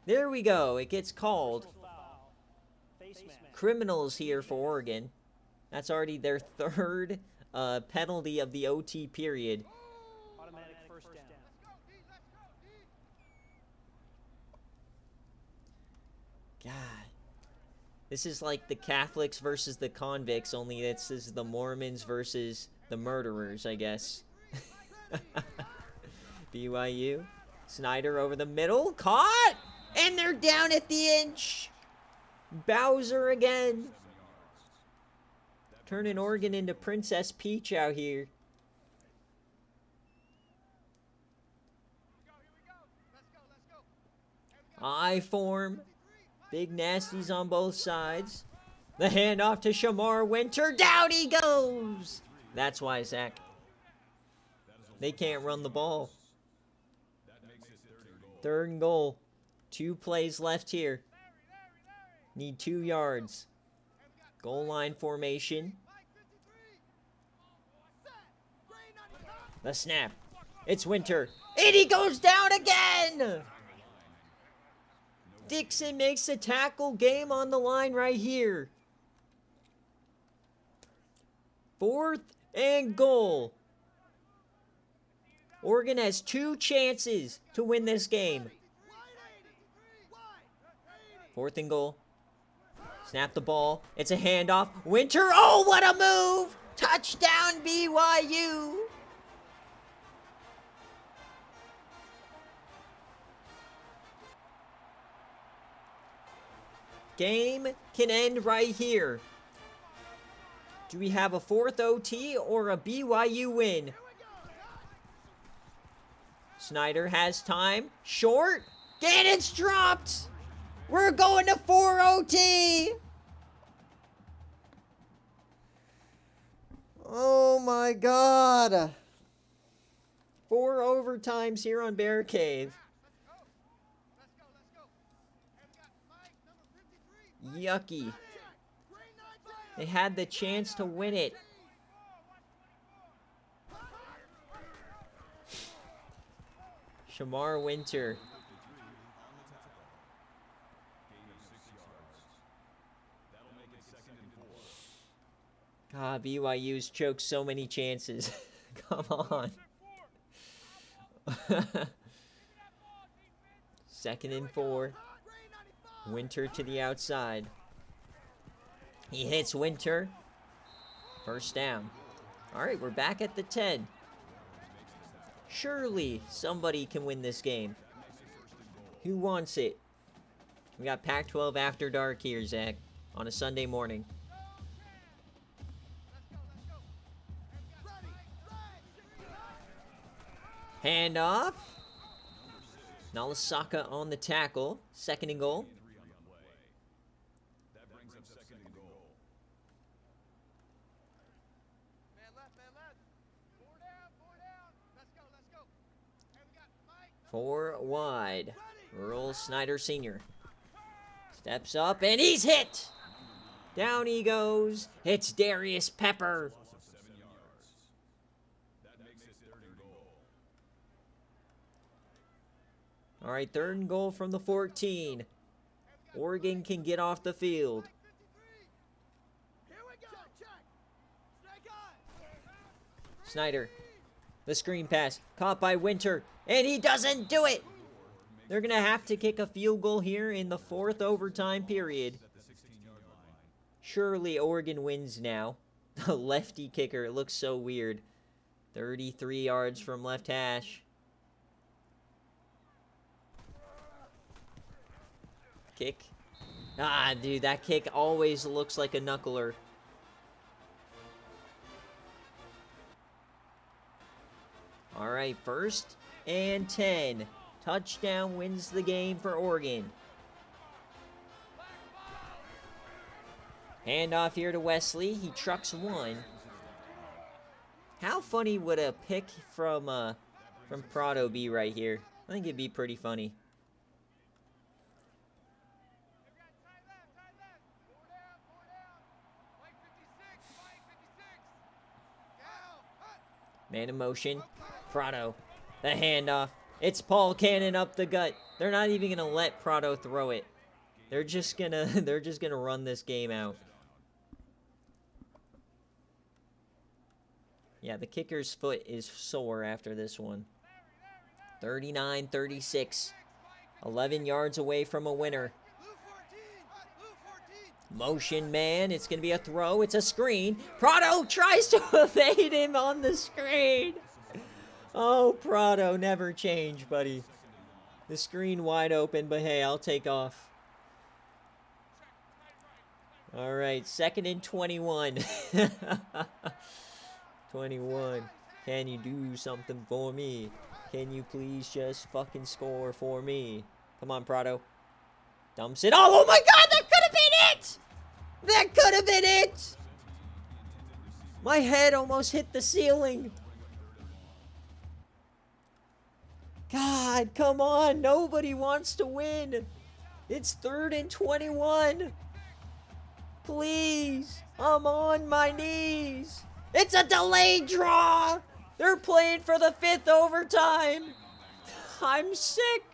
There we go. It gets called. Criminals here for Oregon. That's already their 3rd penalty of the OT period. Automatic first down. God. This is like the Catholics versus the convicts, only this is the Mormons versus the murderers, I guess. BYU. Snyder over the middle. Caught! And they're down at the inch. Bowser again. Turning Oregon into Princess Peach out here. I form. Big nasties on both sides. The handoff to Shamar Winter. Down he goes. That's why, Zach. They can't run the ball. Third and goal. 2 plays left here. Need 2 yards. Goal line formation. The snap. It's Winter. And he goes down again! Dixon makes a tackle. Game on the line right here. 4th and goal. Oregon has 2 chances to win this game. 4th and goal. Snap the ball. It's a handoff. Winter. Oh, what a move! Touchdown, BYU. Game can end right here. Do we have a 4th OT or a BYU win? Snyder has time. Short. And it's dropped. We're going to 4 OT. Oh my God. 4 overtimes here on BearCave. Yucky. They had the chance to win it. Shamar Winter. God, BYU's choked so many chances. Come on. 2nd and 4. Winter to the outside. He hits Winter. First down. All right, we're back at the 10. Surely somebody can win this game. Who wants it? We got Pac-12 After Dark here, Zach, on a Sunday morning. Handoff. Nalasaka on the tackle. 2nd and goal. That brings up 2nd and goal. 4 wide. Earl Snyder Sr. Steps up and he's hit. Down he goes. It's Darius Pepper. Loss of 7 yards. That makes it 3rd and goal. All right, 3rd and goal from the 14. Oregon can get off the field. Snyder. The screen pass. Caught by Winter. And he doesn't do it. They're going to have to kick a field goal here in the 4th overtime period. Surely Oregon wins now. The lefty kicker. It looks so weird. 33 yards from left hash. Kick. Ah, dude, that kick always looks like a knuckler. All right, 1st and 10. Touchdown wins the game for Oregon. Handoff here to Wesley. He trucks 1. How funny would a pick from Prado be right here? I think it'd be pretty funny. Man in motion. Prado. The handoff. It's Paul Cannon up the gut. They're not even gonna let Prado throw it. They're just gonna run this game out. Yeah, the kicker's foot is sore after this one. 39-36. 11 yards away from a winner. Motion man. It's going to be a throw. It's a screen. Prado tries to evade him on the screen. Oh, Prado, never change, buddy. The screen wide open, but hey, I'll take off. All right, 2nd and 21. 21. Can you do something for me? Can you please just fucking score for me? Come on, Prado. Dumps it. Oh my God, that could have been it! That could have been it! My head almost hit the ceiling. God, come on. Nobody wants to win. It's 3rd and 21. Please. I'm on my knees. It's a delayed draw. They're playing for the 5th overtime. I'm sick.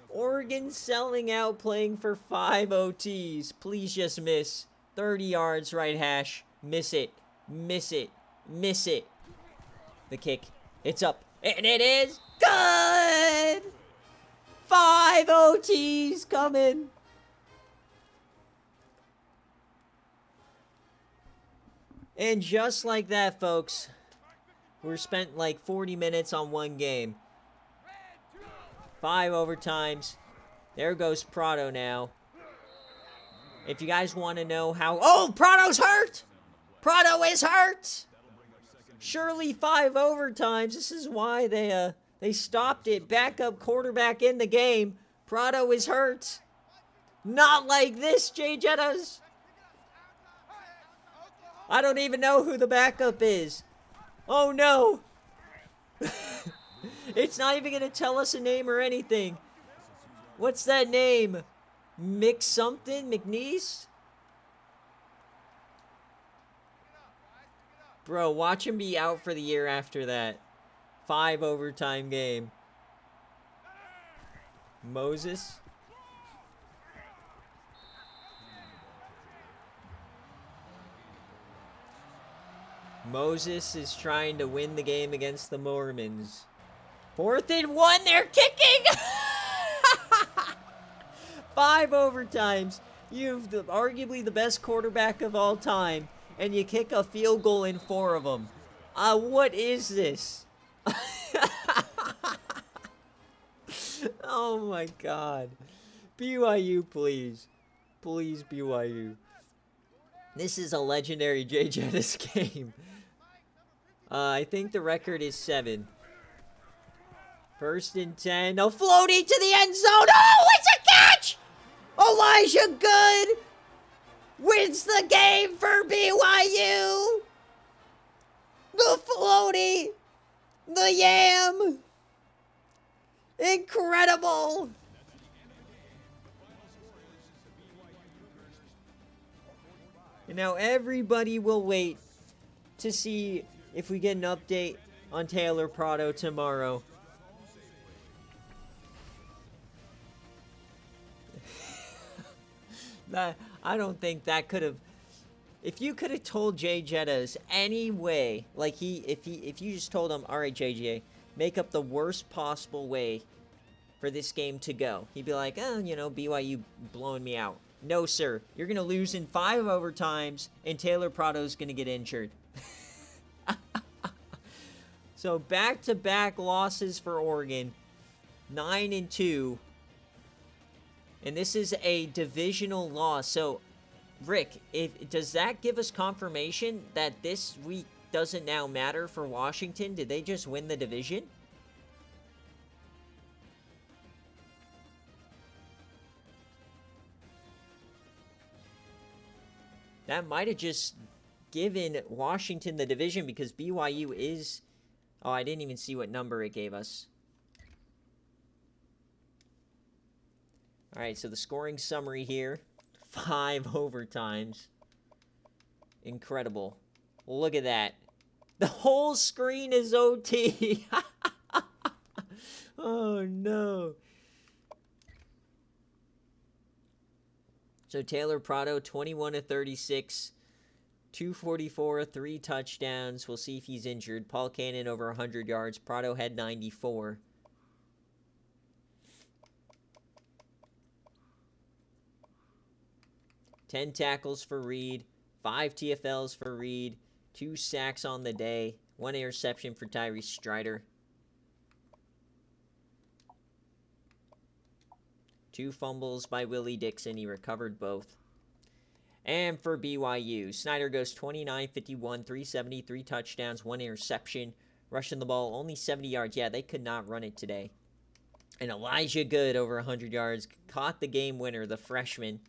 Oregon selling out, playing for 5 OTs. Please just miss. 30 yards, right hash. Miss it. Miss it. Miss it. The kick. It's up. And it is good! 5 OTs coming. And just like that, folks, we're spent like 40 minutes on one game. 5 overtimes. There goes Prado now. If you guys want to know how... Oh, Prado's hurt! Prado is hurt! Surely 5 overtimes. This is why they stopped it. Backup quarterback in the game. Prado is hurt. Not like this, Jay Jettas. I don't even know who the backup is. Oh, no. It's not even going to tell us a name or anything. What's that name? Mick something? McNeese? Bro, watch him be out for the year after that. 5 overtime game. Moses? Moses is trying to win the game against the Mormons. 4th and 1, they're kicking! 5 overtimes. You've arguably the best quarterback of all time, and you kick a field goal in 4 of them. What is this? Oh my God. BYU, please. Please, BYU. This is a legendary Jay Jettis game. I think the record is 7. 1st and 10. No, floaty to the end zone. Oh, it's a catch! Elijah Good wins the game for BYU. The floaty. The yam. Incredible. And now everybody will wait to see if we get an update on Taylor Prado tomorrow. I don't think that could have... If you could have told Jay Jettas any way, like if you just told him, all right, JJ, make up the worst possible way for this game to go, he'd be like, oh, you know, BYU blowing me out. No, sir. You're going to lose in 5 overtimes, and Taylor Prado's going to get injured. So, back-to-back losses for Oregon. 9 and 2. And this is a divisional loss. So, Rick, does that give us confirmation that this week doesn't now matter for Washington? Did they just win the division? That might have just given Washington the division because BYU is... Oh, I didn't even see what number it gave us. All right, so the scoring summary here. 5 overtimes. Incredible. Look at that. The whole screen is OT. Oh, no. So Taylor Prado, 21 of 36, 244, 3 touchdowns. We'll see if he's injured. Paul Cannon over 100 yards. Prado had 94. Ten tackles for Reed, 5 TFLs for Reed, 2 sacks on the day, 1 interception for Tyree Strider. 2 fumbles by Willie Dixon. He recovered both. And for BYU, Snyder goes 29, 51, 370, 3 touchdowns, 1 interception. Rushing the ball, only 70 yards. Yeah, they could not run it today. And Elijah Good over 100 yards. Caught the game winner, the freshman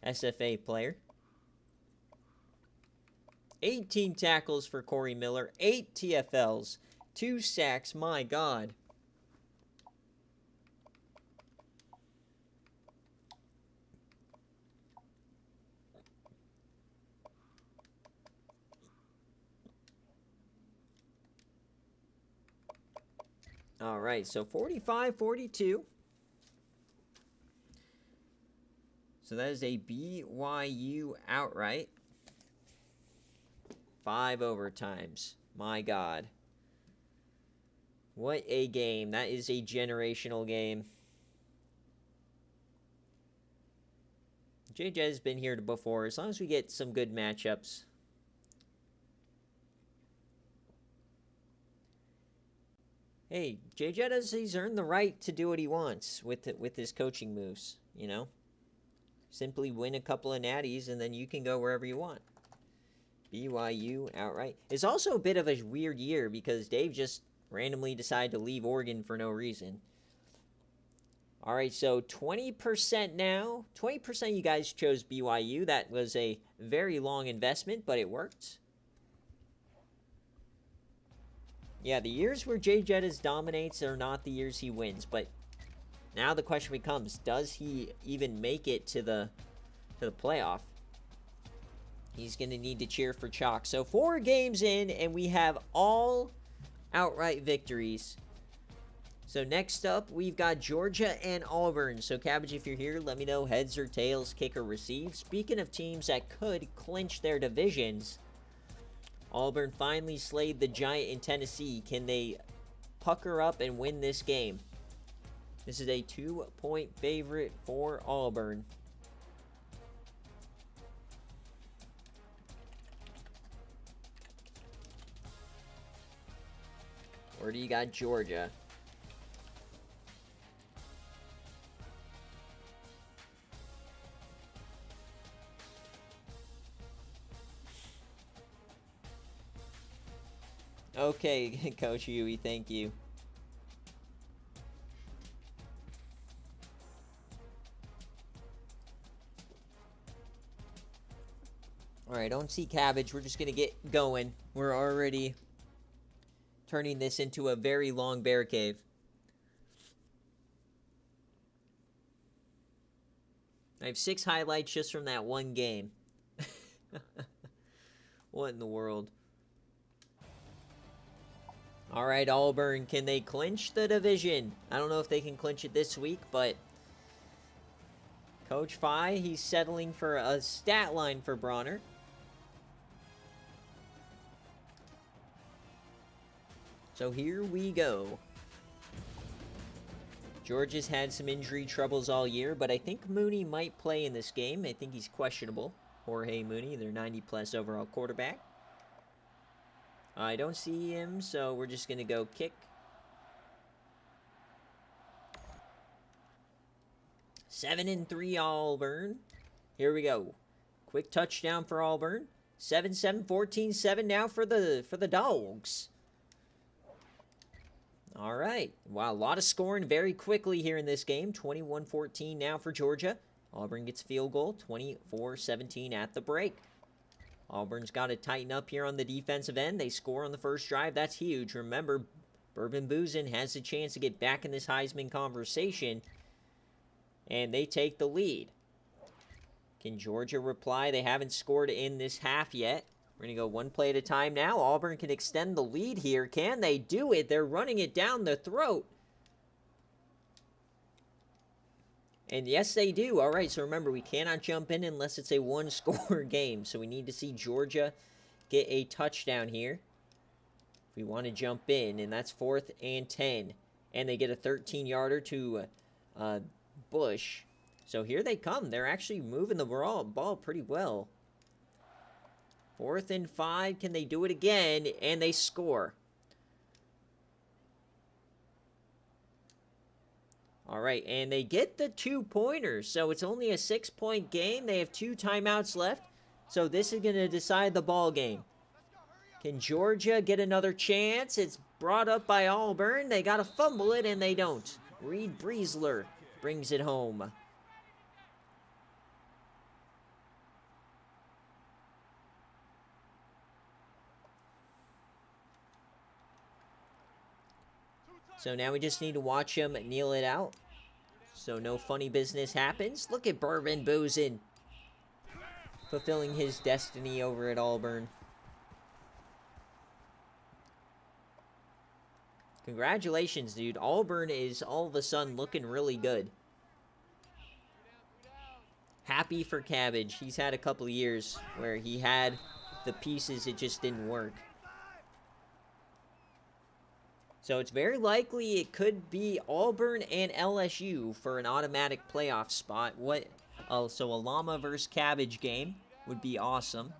SFA player. 18 tackles for Corey Miller. 8 TFLs. 2 sacks. My God. All right, so 45-42. So that is a BYU outright. 5 overtimes. My God. What a game. That is a generational game. JJ has been here before. As long as we get some good matchups. Hey, JJ he's earned the right to do what he wants with his coaching moves, you know? Simply win a couple of natties, and then you can go wherever you want. BYU outright. It's also a bit of a weird year because Dave just randomly decided to leave Oregon for no reason. All right, so 20% now. 20% of you guys chose BYU. That was a very long investment, but it worked. Yeah, the years where Jay Jettas dominates are not the years he wins, but now the question becomes, does he even make it to the playoff? He's going to need to cheer for chalk. So 4 games in, and we have all outright victories. So next up, we've got Georgia and Auburn. So Cabbage, if you're here, let me know heads or tails, kick or receive. Speaking of teams that could clinch their divisions, Auburn finally slayed the Giant in Tennessee. Can they pucker up and win this game? This is a 2-point favorite for Auburn. Or do you got Georgia? Okay, Coach Huey, thank you. Alright, don't see Cabbage. We're just going to get going. We're already turning this into a very long bear cave. I have 6 highlights just from that one game. What in the world? All right, Auburn, can they clinch the division? I don't know if they can clinch it this week, but Coach Phi, he's settling for a stat line for Bronner. So here we go. Georgia's had some injury troubles all year, but I think Mooney might play in this game. I think he's questionable. Jorge Mooney, their 90-plus overall quarterback. I don't see him, so we're just going to go kick. 7-3 Auburn. Here we go. Quick touchdown for Auburn. 7-7, 14-7 now for the Dogs. All right. Wow, a lot of scoring very quickly here in this game. 21-14 now for Georgia. Auburn gets field goal. 24-17 at the break. Auburn's got to tighten up here on the defensive end. They score on the first drive. That's huge. Remember, Bourbon Boozin has a chance to get back in this Heisman conversation. And they take the lead. Can Georgia reply? They haven't scored in this half yet. We're going to go one play at a time now. Auburn can extend the lead here. Can they do it? They're running it down the throat. And yes, they do. All right, so remember, we cannot jump in unless it's a one-score game. So we need to see Georgia get a touchdown here if we want to jump in. And that's 4th and 10. And they get a 13-yarder to Bush. So here they come. They're actually moving the ball pretty well. 4th and 5. Can they do it again? And they score. All right, and they get the 2-pointers. So it's only a 6-point game. They have 2 timeouts left. So this is going to decide the ball game. Can Georgia get another chance? It's brought up by Auburn. They got to fumble it, and they don't. Reed Breesler brings it home. So now we just need to watch him kneel it out, so no funny business happens. Look at Bourbon Boozin fulfilling his destiny over at Auburn. Congratulations, dude. Auburn is all of a sudden looking really good. Happy for Cabbage. He's had a couple of years where he had the pieces, it just didn't work. So it's very likely it could be Auburn and LSU for an automatic playoff spot. So a Llama versus Cabbage game would be awesome.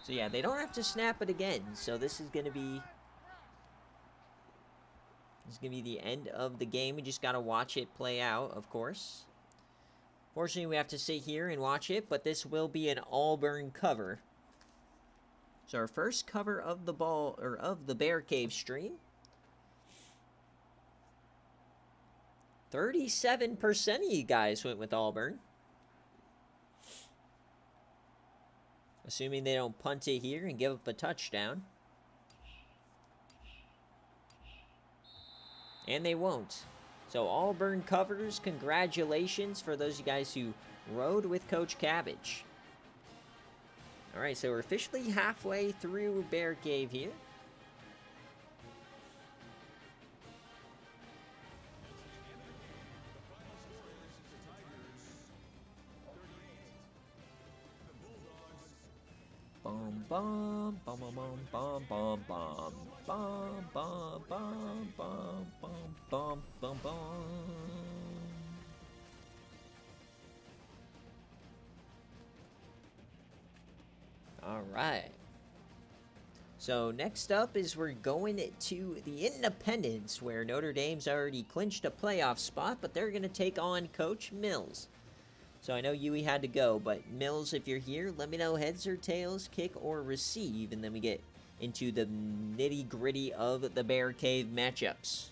So yeah, they don't have to snap it again. So this is gonna be the end of the game. We just gotta watch it play out, of course. Fortunately, we have to sit here and watch it, but this will be an Auburn cover. So our first cover of the BearCave stream. 37% of you guys went with Auburn. Assuming they don't punt it here and give up a touchdown. And they won't. So Auburn covers. Congratulations for those of you guys who rode with Coach Cabbage. Alright, so we're officially halfway through BearCave here. Bum bum bum bum bum bum bum bum bum bum bum bum bum bum bum. All right. So next up is we're going to the Independence, where Notre Dame's already clinched a playoff spot, but they're going to take on Coach Mills. So I know Yui had to go, but Mills, if you're here, let me know heads or tails, kick or receive, and then we get into the nitty-gritty of the BearCave matchups.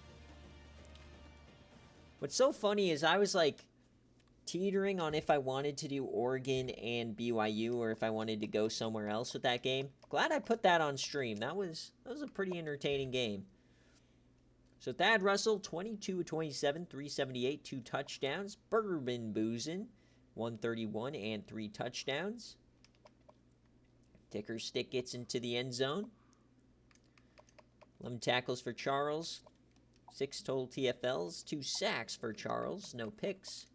What's so funny is I was like teetering on if I wanted to do Oregon and BYU or if I wanted to go somewhere else with that game. Glad I put that on stream. That was a pretty entertaining game. So Thad Russell, 22-27, 378, 2 touchdowns. Bourbon Boozin, 131 and 3 touchdowns. Ticker stick gets into the end zone. 11 tackles for Charles. 6 total TFLs. 2 sacks for Charles. No picks.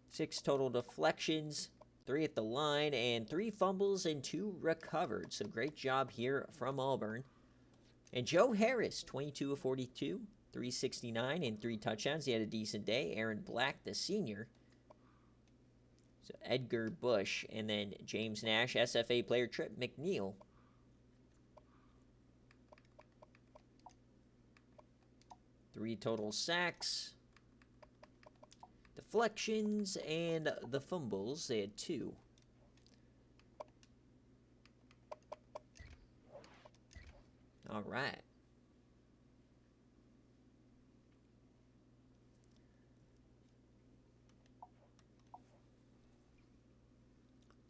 6 total deflections. 3 at the line. And 3 fumbles and 2 recovered. So great job here from Auburn. And Joe Harris, 22 of 42. 369 and 3 touchdowns. He had a decent day. Aaron Black, the senior. So Edgar Bush, and then James Nash, SFA player Trip McNeil. Three total sacks, deflections, and the fumbles. They had 2. All right.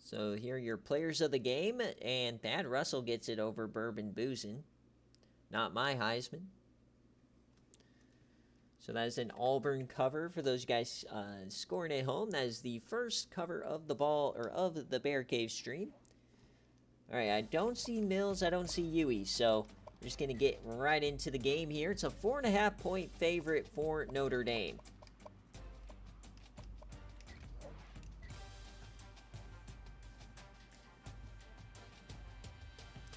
So here are your players of the game, and Thad Russell gets it over Bourbon Boozin. Not my Heisman. So that is an Auburn cover for those guys scoring at home. That is the first cover of the the BearCave stream. All right, I don't see Mills, I don't see Yui, so we're just gonna get right into the game here. It's a 4.5-point favorite for Notre Dame.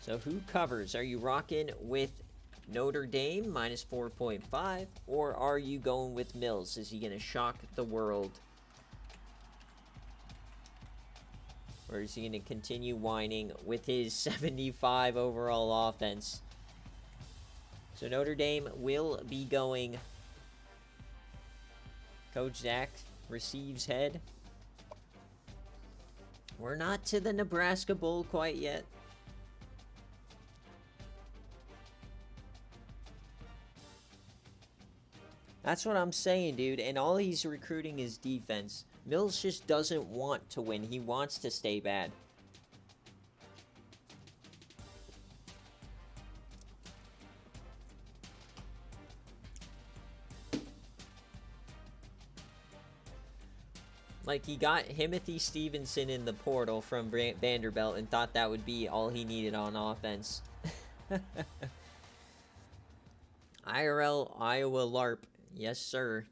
So who covers? Are you rocking with Notre Dame minus 4.5, or are you going with Mills? Is he going to shock the world? Or is he going to continue whining with his 75 overall offense? So Notre Dame will be going. Coach Zach receives head. We're not to the Nebraska Bowl quite yet. That's what I'm saying, dude. And all he's recruiting is defense. Mills just doesn't want to win. He wants to stay bad. Like, he got Timothy Stevenson in the portal from Vanderbilt and thought that would be all he needed on offense. IRL Iowa LARP. Yes, sir.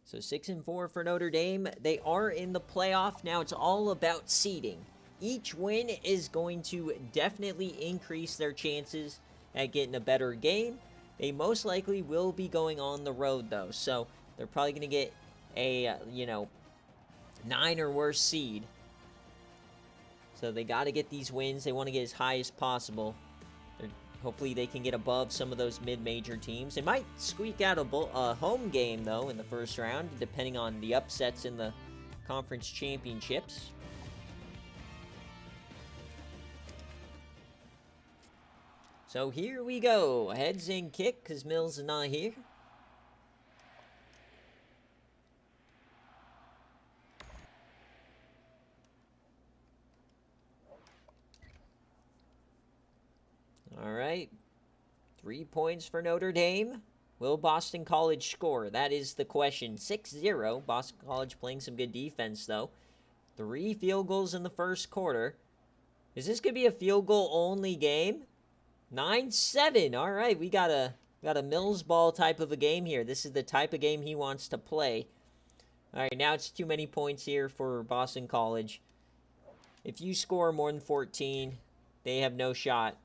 So 6-4 for Notre Dame. They are in the playoff. Now it's all about seeding. Each win is going to definitely increase their chances at getting a better game. They most likely will be going on the road, though. So they're probably going to get a, 9 or worse seed. So they got to get these wins. They want to get as high as possible. Hopefully they can get above some of those mid-major teams. They might squeak out a home game, though, in the first round, depending on the upsets in the conference championships. So here we go. Heads in kick because Mills is not here. All right. 3 points for Notre Dame. Will Boston College score? That is the question. 6-0. Boston College playing some good defense, though. 3 field goals in the first quarter. Is this going to be a field goal only game? 9-7. All right, we got a Mills ball type of a game here. This is the type of game he wants to play. All right, now it's too many points here for Boston College. If you score more than 14, they have no shot.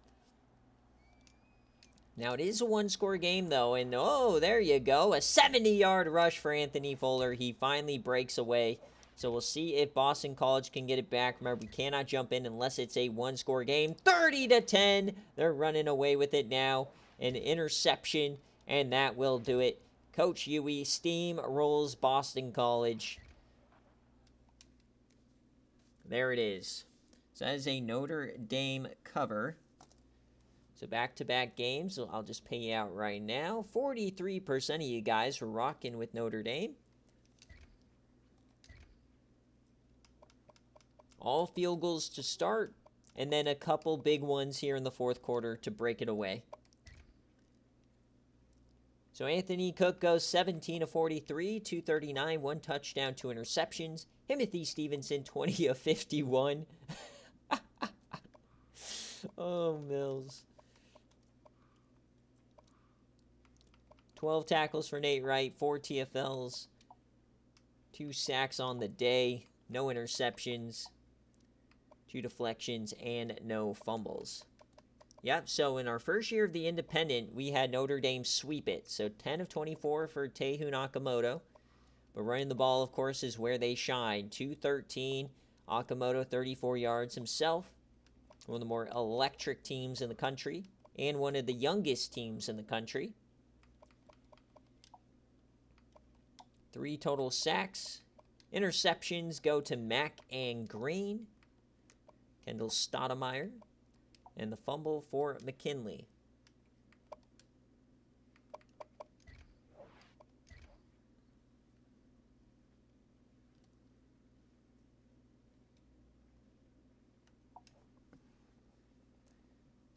Now, it is a one-score game, though, and oh, there you go. A 70-yard rush for Anthony Fuller. He finally breaks away. So we'll see if Boston College can get it back. Remember, we cannot jump in unless it's a one-score game. 30-10. They're running away with it now. An interception, and that will do it. Coach Huey steamrolls Boston College. There it is. So that is a Notre Dame cover. So back-to-back games, so I'll just pay you out right now. 43% of you guys were rocking with Notre Dame. All field goals to start, and then a couple big ones here in the fourth quarter to break it away. So Anthony Cook goes 17 of 43, 239, 1 touchdown, 2 interceptions. Timothy Stevenson, 20 of 51. Oh, Mills. 12 tackles for Nate Wright, 4 TFLs, 2 sacks on the day, no interceptions, 2 deflections, and no fumbles. Yep, so in our first year of the independent, we had Notre Dame sweep it. So 10 of 24 for Tehu Nakamoto. But running the ball, of course, is where they shine. 213, Okamoto 34 yards himself. One of the more electric teams in the country, and one of the youngest teams in the country. 3 total sacks. Interceptions go to Mack and Green. Kendall Stoudemire. And the fumble for McKinley.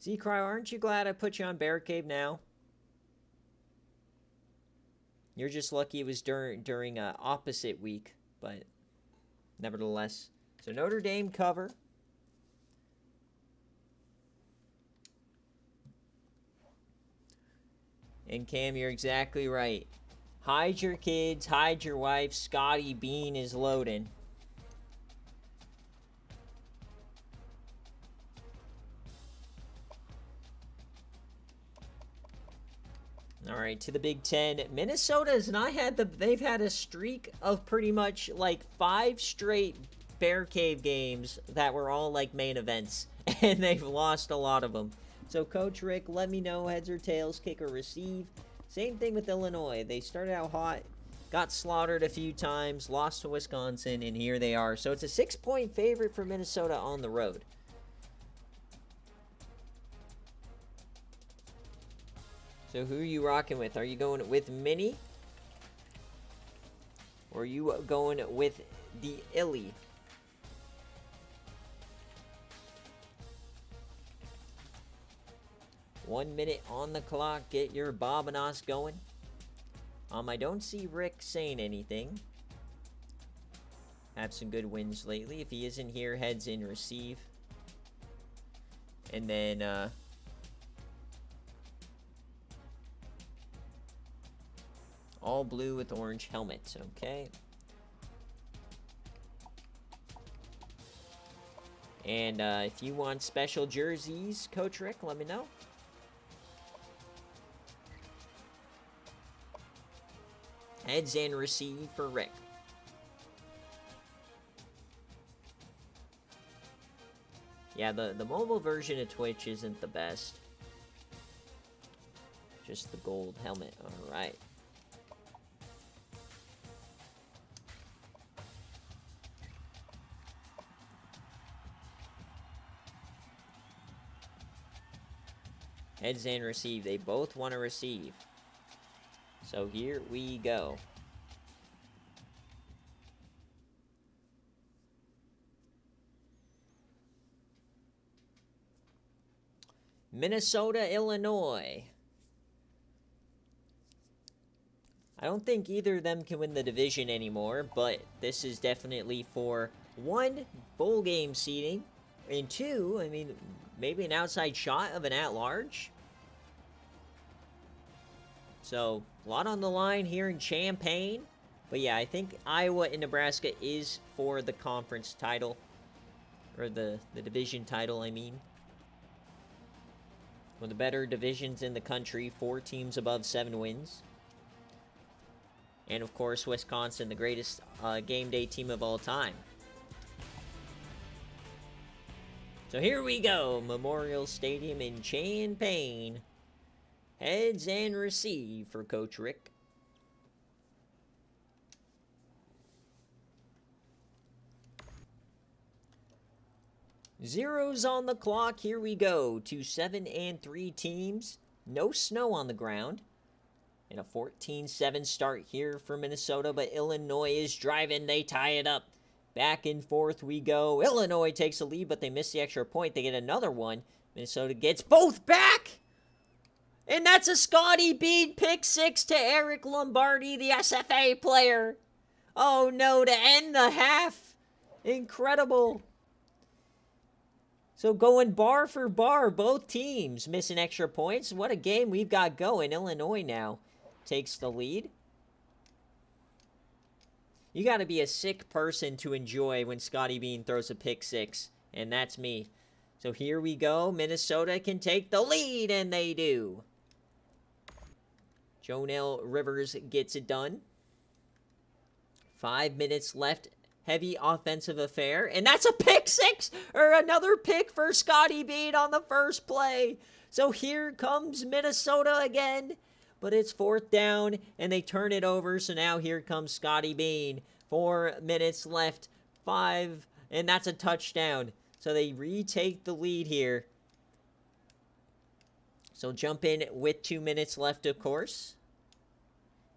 Z-Cry, aren't you glad I put you on BearCave now? You're just lucky it was during opposite week, but nevertheless. So Notre Dame cover. And Cam, you're exactly right. Hide your kids, hide your wife. Scotty Bean is loading. All right, to the Big Ten. Minnesota's not had they've had a streak of pretty much like 5 straight BearCave games that were all like main events, and they've lost a lot of them. So Coach Rick, let me know, heads or tails, kick or receive. Same thing with Illinois. They started out hot, got slaughtered a few times, lost to Wisconsin, and here they are. So it's a 6-point favorite for Minnesota on the road. So who are you rocking with? Are you going with Mini? Or are you going with the Illy? One minute on the clock. Get your Bobanos going. I don't see Rick saying anything. Have some good wins lately. If he isn't here, heads in receive. And then, all blue with orange helmets, okay. And if you want special jerseys, Coach Rick, let me know. Heads and receive for Rick. Yeah, the mobile version of Twitch isn't the best. Just the gold helmet, alright. Heads and receive. They both want to receive. So here we go. Minnesota, Illinois. I don't think either of them can win the division anymore, but this is definitely for one, bowl game seeding, and two, I mean, maybe an outside shot of an at-large. So, a lot on the line here in Champaign. But yeah, I think Iowa and Nebraska is for the conference title. Or the division title, I mean. One of the better divisions in the country. 4 teams above 7 wins. And of course, Wisconsin, the greatest game day team of all time. So here we go. Memorial Stadium in Champaign. Heads and receive for Coach Rick. Zeros on the clock. Here we go. 2 7-3 teams. No snow on the ground. And a 14-7 start here for Minnesota. But Illinois is driving. They tie it up. Back and forth we go. Illinois takes the lead, but they miss the extra point. They get another one. Minnesota gets both back. And that's a Scotty Bean pick 6 to Eric Lombardi, the SFA player. Oh no, to end the half. Incredible. So going bar for bar, both teams missing extra points. What a game we've got going. Illinois now takes the lead. You got to be a sick person to enjoy when Scotty Bean throws a pick 6. And that's me. So here we go. Minnesota can take the lead, and they do. Jonell Rivers gets it done. 5 minutes left. Heavy offensive affair. And that's a pick 6 or another pick for Scotty Bean on the first play. So here comes Minnesota again. But it's 4th down and they turn it over. So now here comes Scotty Bean. 4 minutes left. 5. And that's a touchdown. So they retake the lead here. So jump in with 2 minutes left, of course.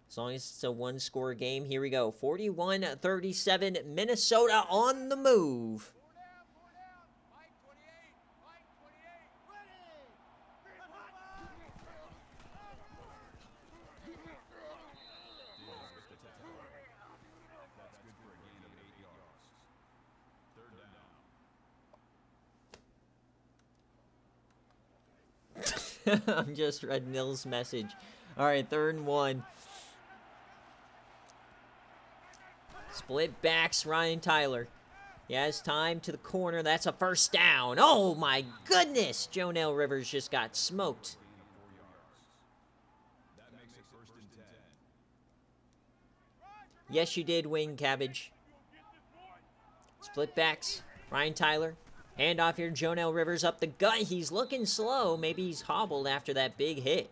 As long as it's a one-score game. Here we go. 41-37, Minnesota on the move. Mike 28, Mike 28, That's good for a gain of 8 yards. 3rd down. I just read Nils' message. All right, 3rd and 1. Split backs, Ryan Tyler. He has time to the corner. That's a 1st down. Oh, my goodness. Jonell Rivers just got smoked. That makes it 1st and 10. Yes, you did, Wing Cabbage. Split backs, Ryan Tyler. Handoff here, Jonell Rivers up the gut. He's looking slow. Maybe he's hobbled after that big hit.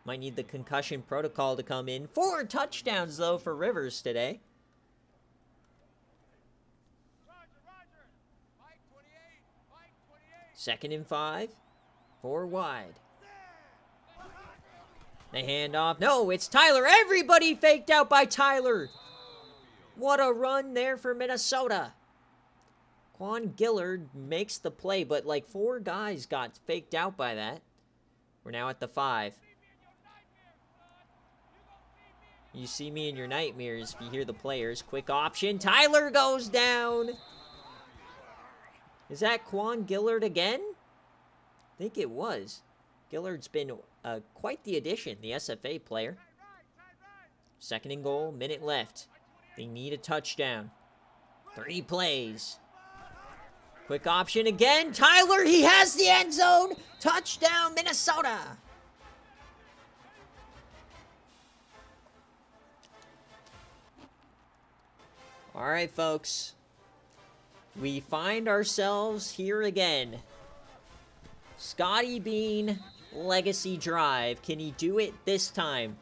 Might need the concussion protocol to come in. 4 touchdowns, though, for Rivers today. Mike 28, Mike 28. 2nd and 5. 4 wide. They hand off. No, it's Tyler. Everybody faked out by Tyler. What a run there for Minnesota. Quan Gillard makes the play, but like 4 guys got faked out by that. We're now at the 5. You see me in your nightmares if you hear the players. Quick option. Tyler goes down. Is that Quan Gillard again? I think it was. Gillard's been quite the addition, the SFA player. 2nd and goal, minute left. They need a touchdown. 3 plays. Quick option again. Tyler, he has the end zone. Touchdown, Minnesota. All right, folks. We find ourselves here again. Scotty Bean, legacy drive. Can he do it this time?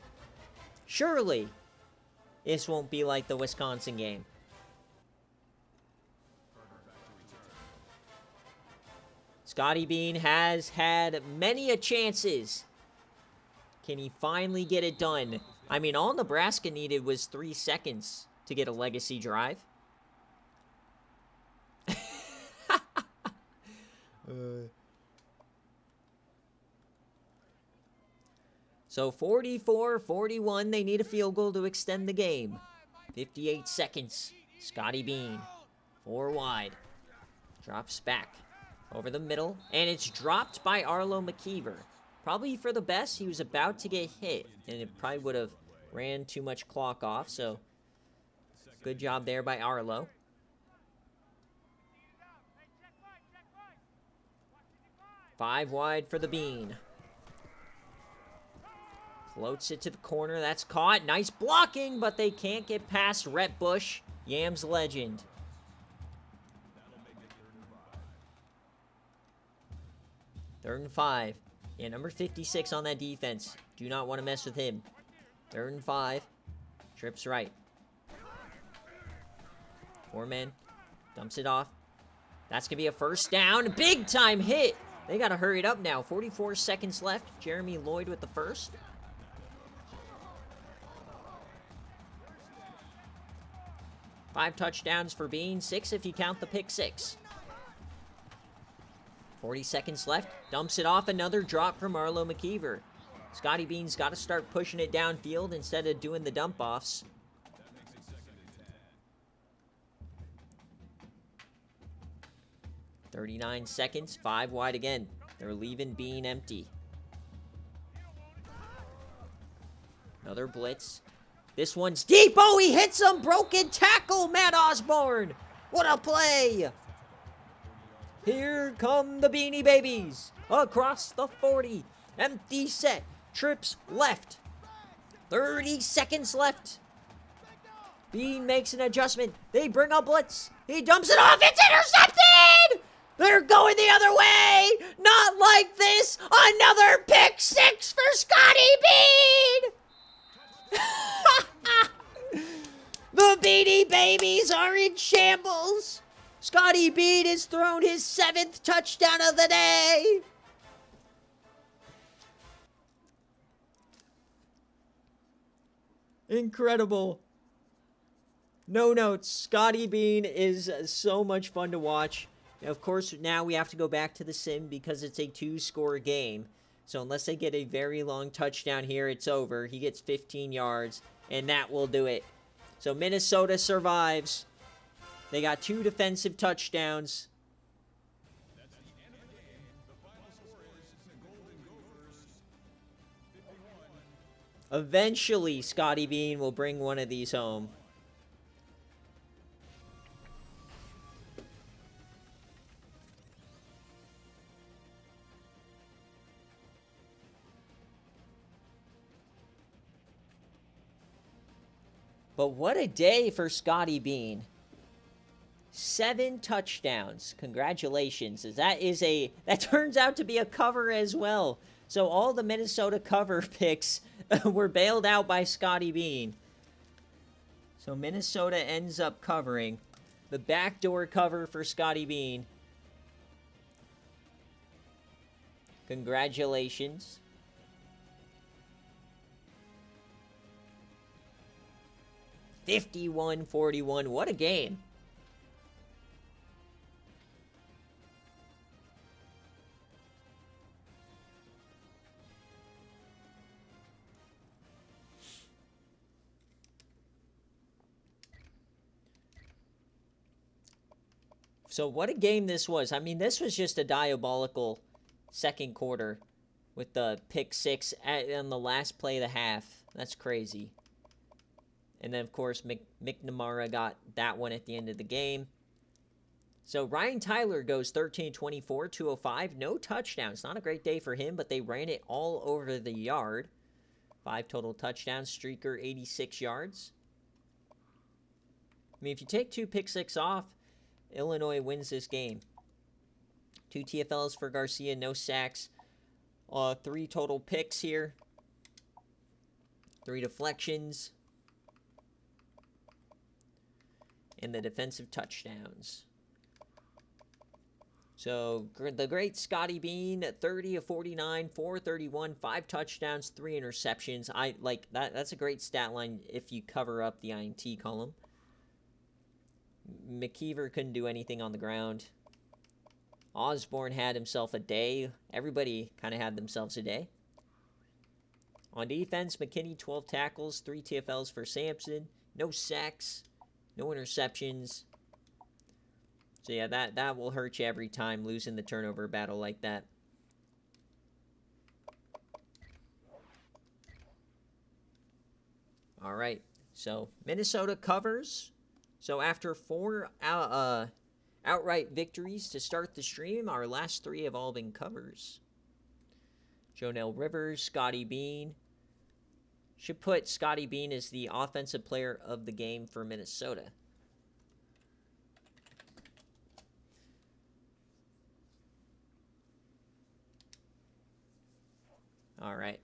Surely, this won't be like the Wisconsin game. Scotty Bean has had many a chances. Can he finally get it done? I mean, all Nebraska needed was 3 seconds to get a legacy drive. So 44-41, they need a field goal to extend the game. 58 seconds. Scotty Bean, 4 wide. Drops back over the middle, and it's dropped by Arlo McKeever. Probably for the best. He was about to get hit, and it probably would have ran too much clock off, so good job there by Arlo. Five wide for the Bean. Floats it to the corner. That's caught. Nice blocking, but they can't get past Rhett Bush, Yams legend. Third and 5. Yeah, number 56 on that defense. Do not want to mess with him. 3rd and 5. Trips right. 4 men. Dumps it off. That's going to be a first down. Big time hit. They got to hurry it up now. 44 seconds left. Jeremy Lloyd with the first. Five touchdowns for Bean. 6 if you count the pick 6. 40 seconds left. Dumps it off. Another drop from Arlo McKeever. Scotty Bean's got to start pushing it downfield instead of doing the dump-offs. .39 seconds. 5 wide again. They're leaving Bean empty. Another blitz. This one's deep. Oh, he hits him. Broken tackle, Matt Osborne. What a play. Here come the Beanie Babies. Across the 40. Empty set. Trips left. 30 seconds left. Bean makes an adjustment. They bring a blitz. He dumps it off. It's intercepted. They're going the other way. Not like this. Another pick 6 for Scotty Bean. The Beanie Babies are in shambles. Scotty Bean has thrown his 7th touchdown of the day. Incredible. No notes. Scotty Bean is so much fun to watch. Of course, now we have to go back to the sim because it's a 2-score game. So unless they get a very long touchdown here, it's over. He gets 15 yards, and that will do it. So Minnesota survives. They got 2 defensive touchdowns. Eventually, Scotty Bean will bring one of these home. But what a day for Scotty Bean. 7 touchdowns. Congratulations. That turns out to be a cover as well. So all the Minnesota cover picks were bailed out by Scotty Bean. So Minnesota ends up covering. The backdoor cover for Scotty Bean. Congratulations. 51-41. What a game. So what a game this was. I mean, this was just a diabolical second quarter with the pick six on the last play of the half. That's crazy. And then, of course, McNamara got that one at the end of the game. So Ryan Tyler goes 13-24, 205. No touchdowns. Not a great day for him, but they ran it all over the yard. 5 total touchdowns. Streaker, 86 yards. I mean, if you take 2 pick six off, Illinois wins this game. 2 TFLs for Garcia, no sacks. 3 total picks here. 3 deflections. And the defensive touchdowns. So, the great Scotty Bean, 30 of 49, 431, 5 touchdowns, 3 interceptions. I like that. That's a great stat line if you cover up the INT column. McKeever couldn't do anything on the ground. Osborne had himself a day. Everybody kind of had themselves a day. On defense, McKinney, 12 tackles, 3 TFLs for Sampson. No sacks, no interceptions. So yeah, that will hurt you every time, losing the turnover battle like that. All right, so Minnesota covers. So after 4 outright victories to start the stream, our last 3 have all been covers. Jonell Rivers, Scotty Bean. Should put Scotty Bean as the offensive player of the game for Minnesota. All right.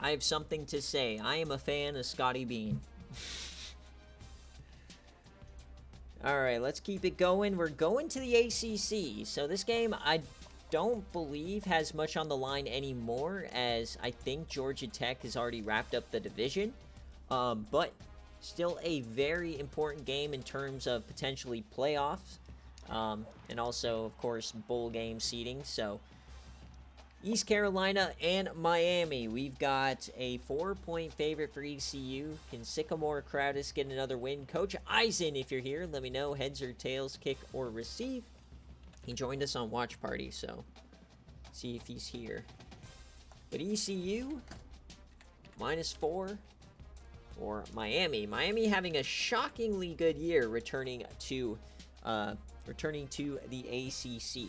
I have something to say. I am a fan of Scotty Bean. All right, let's keep it going. We're going to the ACC. So this game, I don't believe has much on the line anymore, as I think Georgia Tech has already wrapped up the division. But still a very important game in terms of potentially playoffs. And also, of course, bowl game seeding. So East Carolina and Miami. We've got a 4-point favorite for ECU. Can Sycamore Crowdis get another win? Coach Eisen, if you're here, let me know. Heads or tails, kick or receive. He joined us on Watch Party, so see if he's here. But ECU, -4 for Miami. Miami having a shockingly good year returning to the ACC.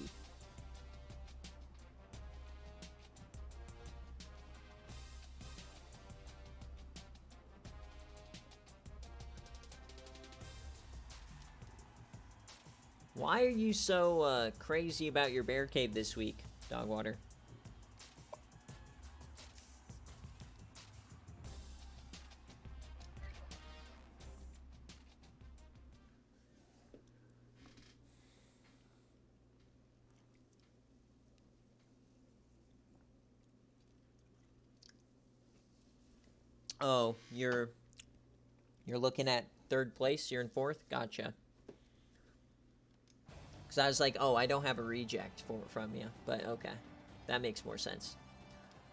Why are you so crazy about your BearCave this week, Dogwater? Oh, you're looking at 3rd place. You're in 4th. Gotcha. Because I was like, oh, I don't have a reject from you. But okay, that makes more sense.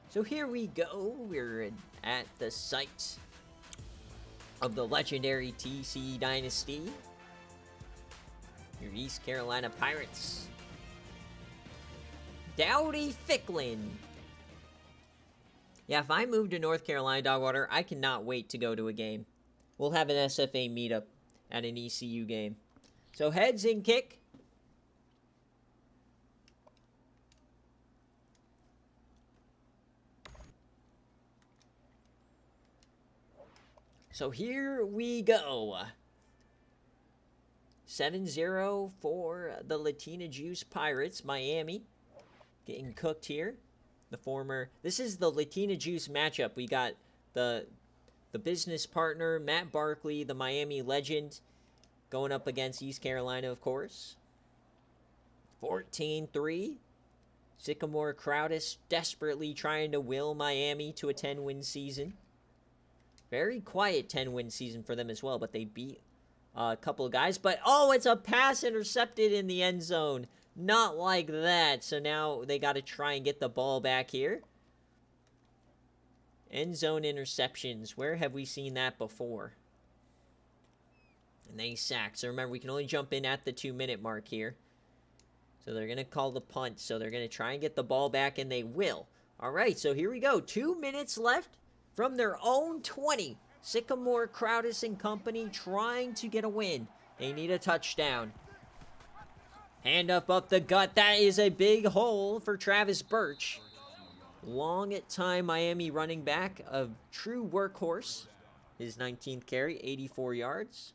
So here we go. We're at the site of the legendary TC Dynasty. Your East Carolina Pirates. Dowdy Ficklin. Yeah, if I move to North Carolina, Dogwater, I cannot wait to go to a game. We'll have an SFA meetup at an ECU game. So heads in kick. So here we go. 7-0 for the Latina Juice Pirates. Miami getting cooked here. This is the Latina Juice matchup. We got the business partner, Matt Barkley, the Miami legend, going up against East Carolina, of course. 14-3. Sycamore Crowdis desperately trying to will Miami to a 10-win season. Very quiet 10-win season for them as well, but they beat a couple of guys. But, oh, it's a pass intercepted in the end zone. Not like that. So now they got to try and get the ball back here. End zone interceptions. Where have we seen that before? And they sacked. So remember, we can only jump in at the 2-minute mark here. So they're going to call the punt. So they're going to try and get the ball back, and they will. All right, so here we go. 2 minutes left from their own 20. Sycamore Crowdis and company trying to get a win. They need a touchdown. Hand up the gut. That is a big hole for Travis Birch. Long at time Miami running back, a true workhorse. His 19th carry, 84 yards.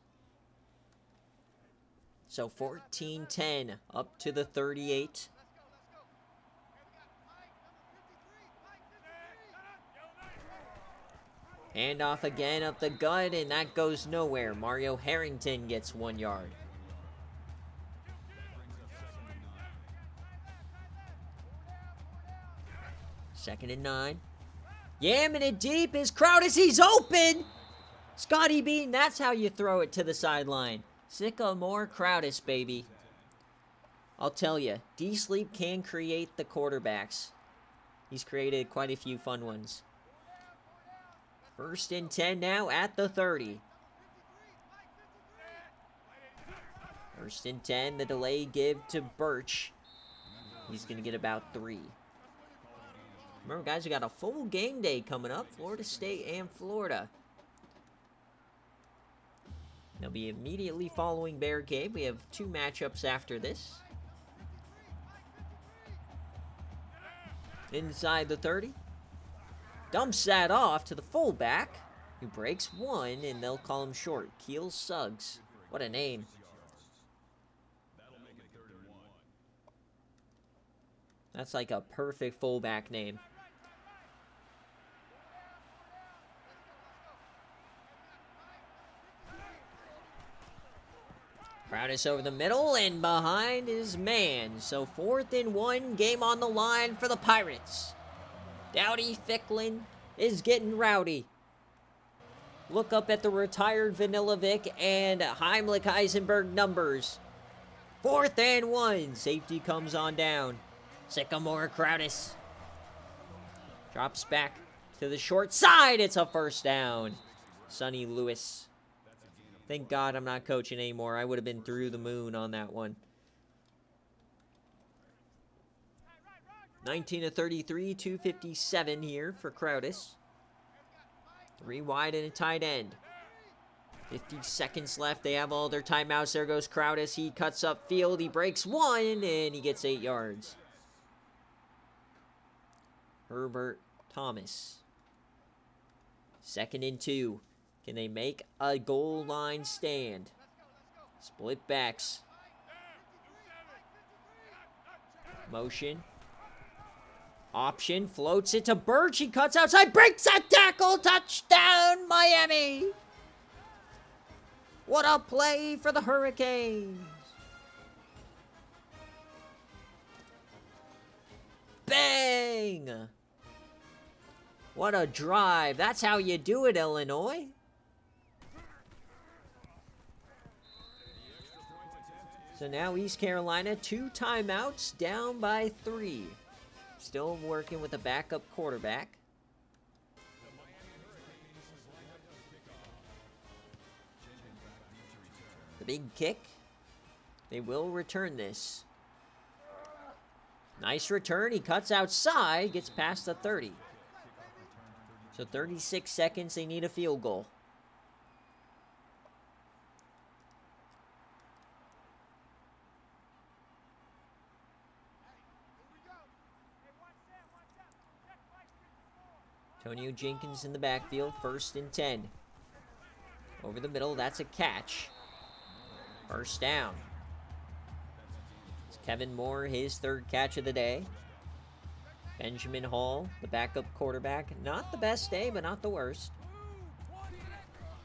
So 14-10 up to the 38. Handoff again up the gut, and that goes nowhere. Mario Harrington gets 1 yard. Second and 9. Yamming it deep is Crowdis. He's open! Scotty Bean, that's how you throw it to the sideline. Sycamore Crowdis, baby. I'll tell you, D-Sleep can create the quarterbacks. He's created quite a few fun ones. First and 10 now at the 30. First and 10, the delay give to Birch. He's going to get about 3. Remember, guys, we got a full game day coming up. Florida State and Florida. They'll be immediately following BearCave. We have 2 matchups after this. Inside the 30. Dumps that off to the fullback, who breaks 1, and they'll call him short. Keel Suggs. What a name. That's like a perfect fullback name. Crowdis over the middle, and behind his man. So 4th and 1, game on the line for the Pirates. Dowdy Ficklin is getting rowdy. Look up at the retired Vanilla Vic and Heimlich Eisenberg numbers. 4th and 1. Safety comes on down. Sycamore Crowdis drops back to the short side. It's a first down. Sonny Lewis. Thank God I'm not coaching anymore. I would have been through the moon on that one. 19-33, 2:57 here for Crowdis. 3 wide and a tight end. 50 seconds left. They have all their timeouts. There goes Crowdis. He cuts up field. He breaks 1, and he gets 8 yards. Herbert Thomas. 2nd and 2. Can they make a goal line stand? Split backs. Motion. Option, floats it to Birch. He cuts outside, breaks a tackle, touchdown, Miami. What a play for the Hurricanes. Bang! What a drive. That's how you do it, Illinois. So now East Carolina, 2 timeouts, down by 3. Still working with a backup quarterback. The big kick. They will return this. Nice return. He cuts outside, gets past the 30. So 36 seconds, they need a field goal. Antonio Jenkins in the backfield, 1st and 10. Over the middle, that's a catch. First down. It's Kevin Moore, his 3rd catch of the day. Benjamin Hall, the backup quarterback. Not the best day, but not the worst.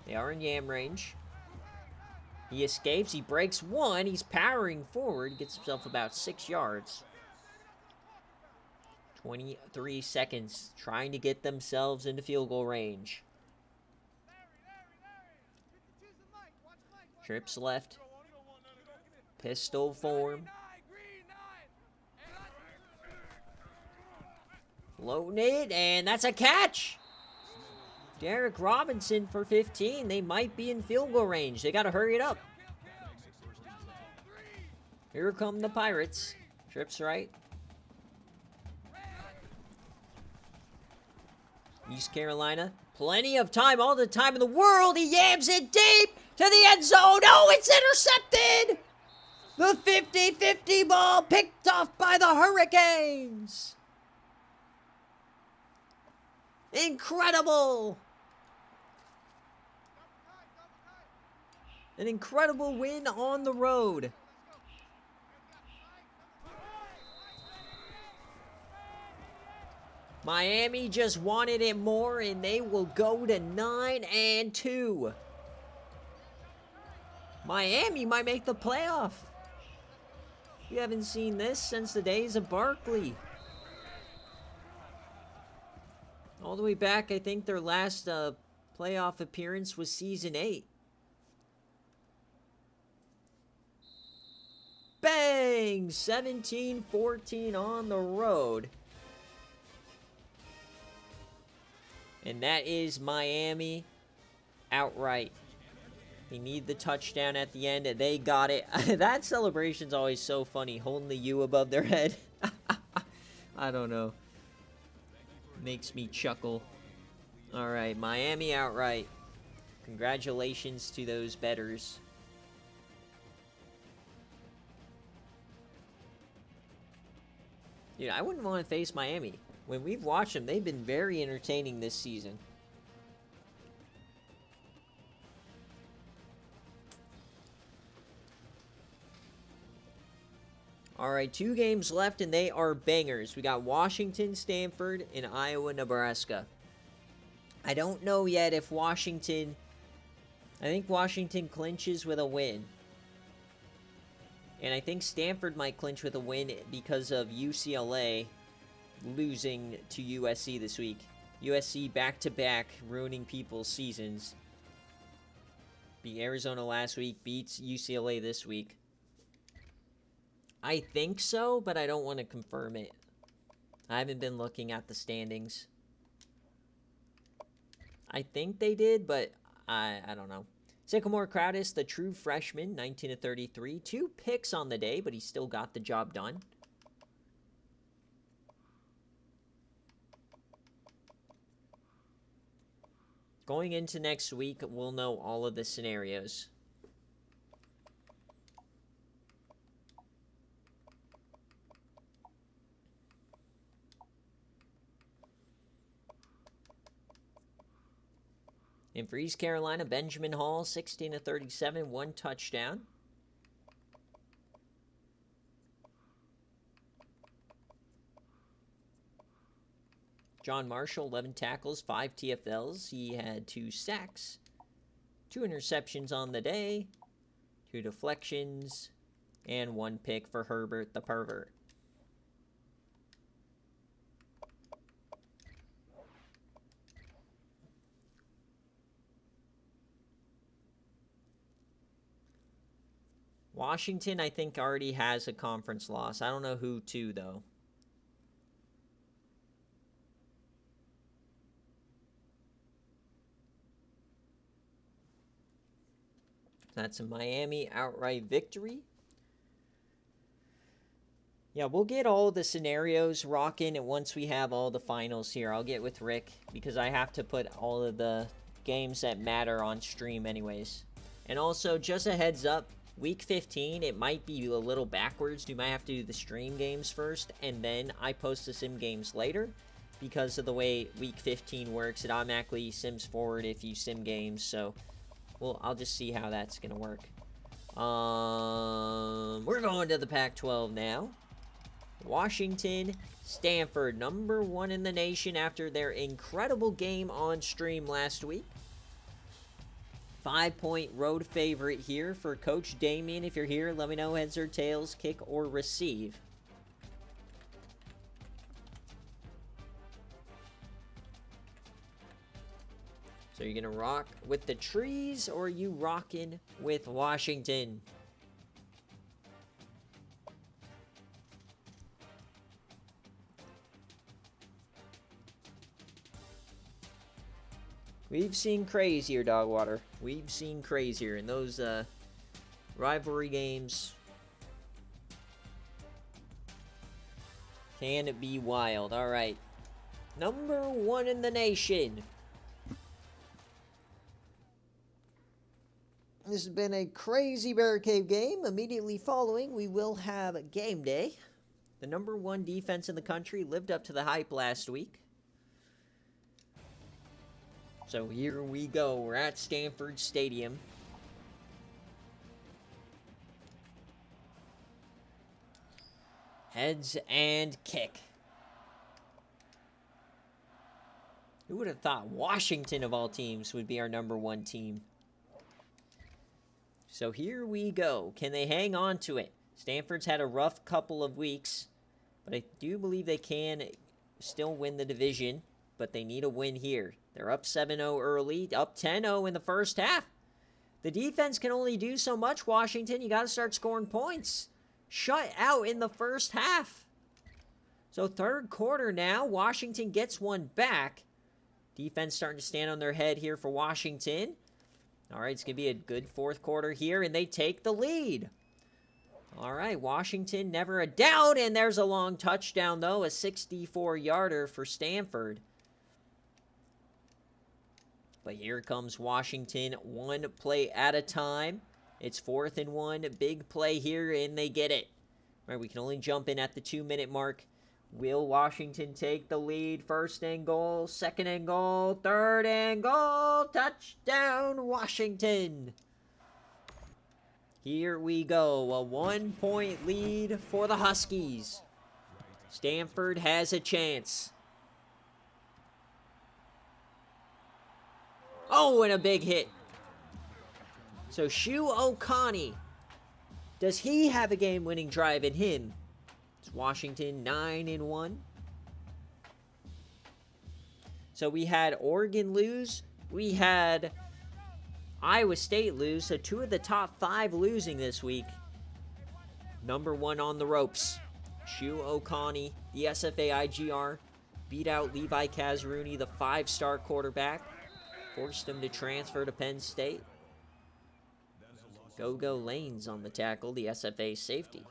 They are in yam range. He escapes, he breaks 1, he's powering forward, gets himself about 6 yards. 23 seconds, trying to get themselves into field goal range. Trips left. Pistol form. Floating it, and that's a catch! Derek Robinson for 15. They might be in field goal range. They got to hurry it up. Here come the Pirates. Trips right. East Carolina. Plenty of time, all the time in the world. He yams it deep to the end zone. Oh, it's intercepted! The 50-50 ball picked off by the Hurricanes. Incredible! An incredible win on the road. Miami just wanted it more, and they will go to 9-2. Miami might make the playoff. We haven't seen this since the days of Barkley. All the way back, I think their last playoff appearance was Season 8. Bang! 17-14 on the road. And that is Miami outright. They need the touchdown at the end, and they got it. That celebration's always so funny, holding the U above their head. I don't know. Makes me chuckle. All right, Miami outright. Congratulations to those bettors. Dude, I wouldn't want to face Miami. When we've watched them, they've been very entertaining this season. All right, 2 games left, and they are bangers. We got Washington, Stanford, and Iowa, Nebraska. I don't know yet if Washington... I think Washington clinches with a win. And I think Stanford might clinch with a win because of UCLA losing to USC this week. USC back-to-back, ruining people's seasons. Beat Arizona last week, beats UCLA this week. I think so, but I don't want to confirm it. I haven't been looking at the standings. I think they did, but I don't know. Sycamore Crowdis, the true freshman, 19-33. 2 picks on the day, but he still got the job done. Going into next week, we'll know all of the scenarios. And for East Carolina, Benjamin Hall, 16-37, 1 touchdown. John Marshall, 11 tackles, 5 TFLs. He had 2 sacks, 2 interceptions on the day, 2 deflections, and 1 pick for Herbert the pervert. Washington, I think, already has a conference loss. I don't know who to, though. That's a Miami outright victory. Yeah, we'll get all the scenarios rocking, and once we have all the finals here, I'll get with Rick, because I have to put all of the games that matter on stream anyways. And also, just a heads up, Week 15, it might be a little backwards. You might have to do the stream games first, and then I post the sim games later. Because of the way Week 15 works, it automatically sims forward if you sim games, so... well, I'll just see how that's going to work. We're going to the Pac-12 now. Washington, Stanford, number 1 in the nation after their incredible game on stream last week. 5-point road favorite here for Coach Damien. If you're here, let me know heads or tails, kick or receive. So you're going to rock with the trees, or are you rocking with Washington? We've seen crazier, Dogwater. We've seen crazier in those rivalry games. Can it be wild? All right. Number 1 in the nation. This has been a crazy BearCave game. Immediately following, we will have game day. The number 1 defense in the country lived up to the hype last week. So here we go. We're at Stanford Stadium. Heads and kick. Who would have thought Washington, of all teams, would be our number 1 team? So here we go. Can they hang on to it? Stanford's had a rough couple of weeks, but I do believe they can still win the division, but they need a win here. They're up 7-0 early, up 10-0 in the first half. The defense can only do so much, Washington. You got to start scoring points. Shut out in the first half. So third quarter now, Washington gets one back. Defense starting to stand on their head here for Washington. All right, it's going to be a good fourth quarter here, and they take the lead. All right, Washington never a doubt, and there's a long touchdown, though, a 64-yarder for Stanford. But here comes Washington, one play at a time. It's 4th and 1, big play here, and they get it. All right, we can only jump in at the 2-minute mark. Will Washington take the lead? 1st and goal, 2nd and goal, 3rd and goal. Touchdown, Washington. Here we go, a 1-point lead for the Huskies. Stanford has a chance. Oh, and a big hit. So Shu Okani, does he have a game-winning drive in him? It's Washington 9-1. So we had Oregon lose. We had Iowa State lose. So 2 of the top 5 losing this week. Number 1 on the ropes. Shu Okani, the SFA IGR, beat out Levi Kazaruni, the 5-star quarterback. Forced him to transfer to Penn State. Go Lanes on the tackle, the SFA safety.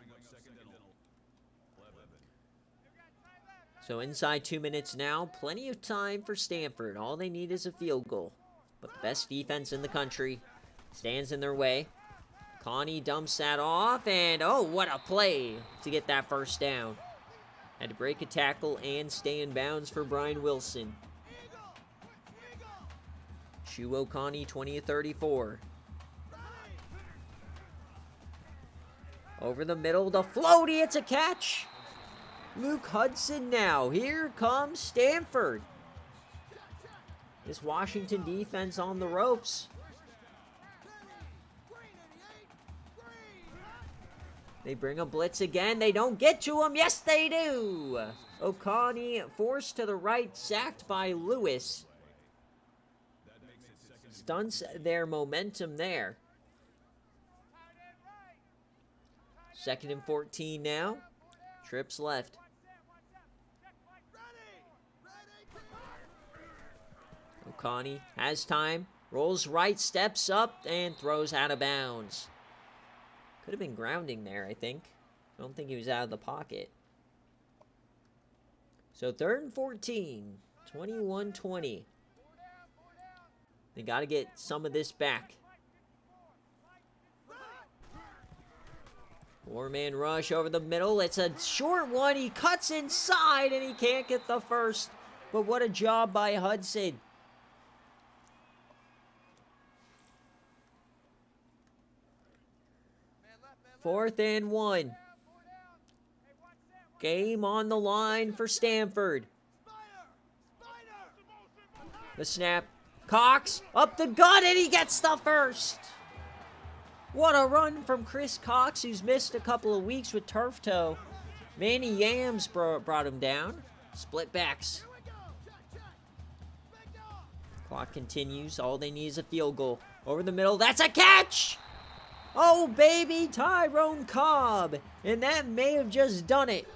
So inside 2 minutes now, plenty of time for Stanford. All they need is a field goal. But the best defense in the country stands in their way. Connie dumps that off, and oh, what a play to get that first down. Had to break a tackle and stay in bounds for Brian Wilson. Shu Okani, 20-34. Over the middle, the floaty, it's a catch. Luke Hudson now. Here comes Stanford. This Washington defense on the ropes. They bring a blitz again. They don't get to him. Yes, they do. Okani forced to the right, sacked by Lewis. Stunts their momentum there. 2nd and 14 now. Trips left. Okani has time. Rolls right, steps up, and throws out of bounds. Could have been grounding there, I think. I don't think he was out of the pocket. So 3rd and 14. 21-20. They got to get some of this back. 4-man rush over the middle. It's a short one. He cuts inside, and he can't get the first. But what a job by Hudson. Fourth and 1. Game on the line for Stanford. The snap. Cox up the gut, and he gets the first. What a run from Chris Cox, who's missed a couple of weeks with turf toe. Manny Yams brought him down. Split backs. Clock continues. All they need is a field goal. Over the middle. That's a catch! Oh, baby, Tyrone Cobb. And that may have just done it.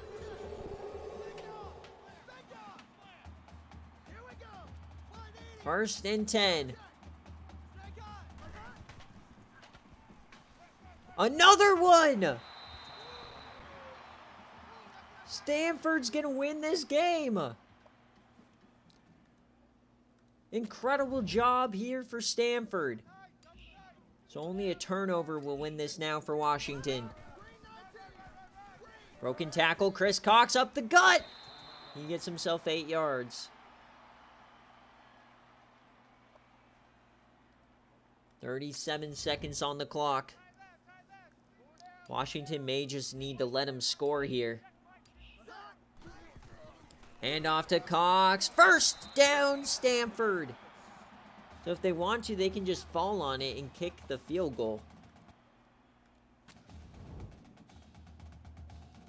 First and 10. Another one! Stanford's gonna win this game. Incredible job here for Stanford. So only a turnover will win this now for Washington. Broken tackle, Chris Cox up the gut. He gets himself 8 yards. 37 seconds on the clock. Washington may just need to let him score here. Hand off to Cox. First down, Stanford. So if they want to, they can just fall on it and kick the field goal.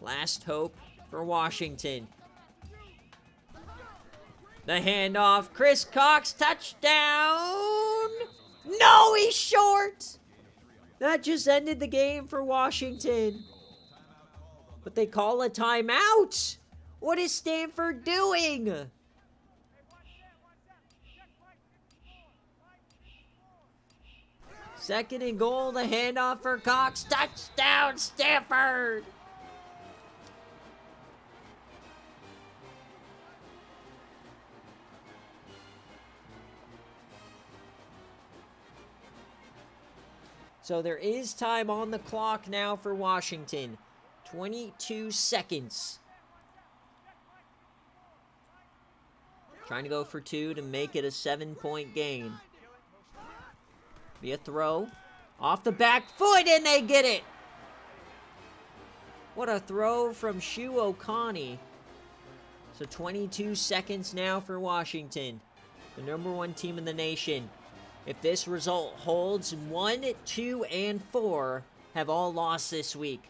Last hope for Washington. The handoff. Chris Cox, touchdown. No, he's short. That just ended the game for Washington. But they call a timeout. What is Stanford doing? Second and goal, the handoff for Cox. Touchdown, Stanford! So there is time on the clock now for Washington. 22 seconds. Trying to go for 2 to make it a 7-point game. Be a throw. Off the back foot, and they get it! What a throw from Shu Okani. So 22 seconds now for Washington. The #1 team in the nation. If this result holds, 1, 2, and 4 have all lost this week.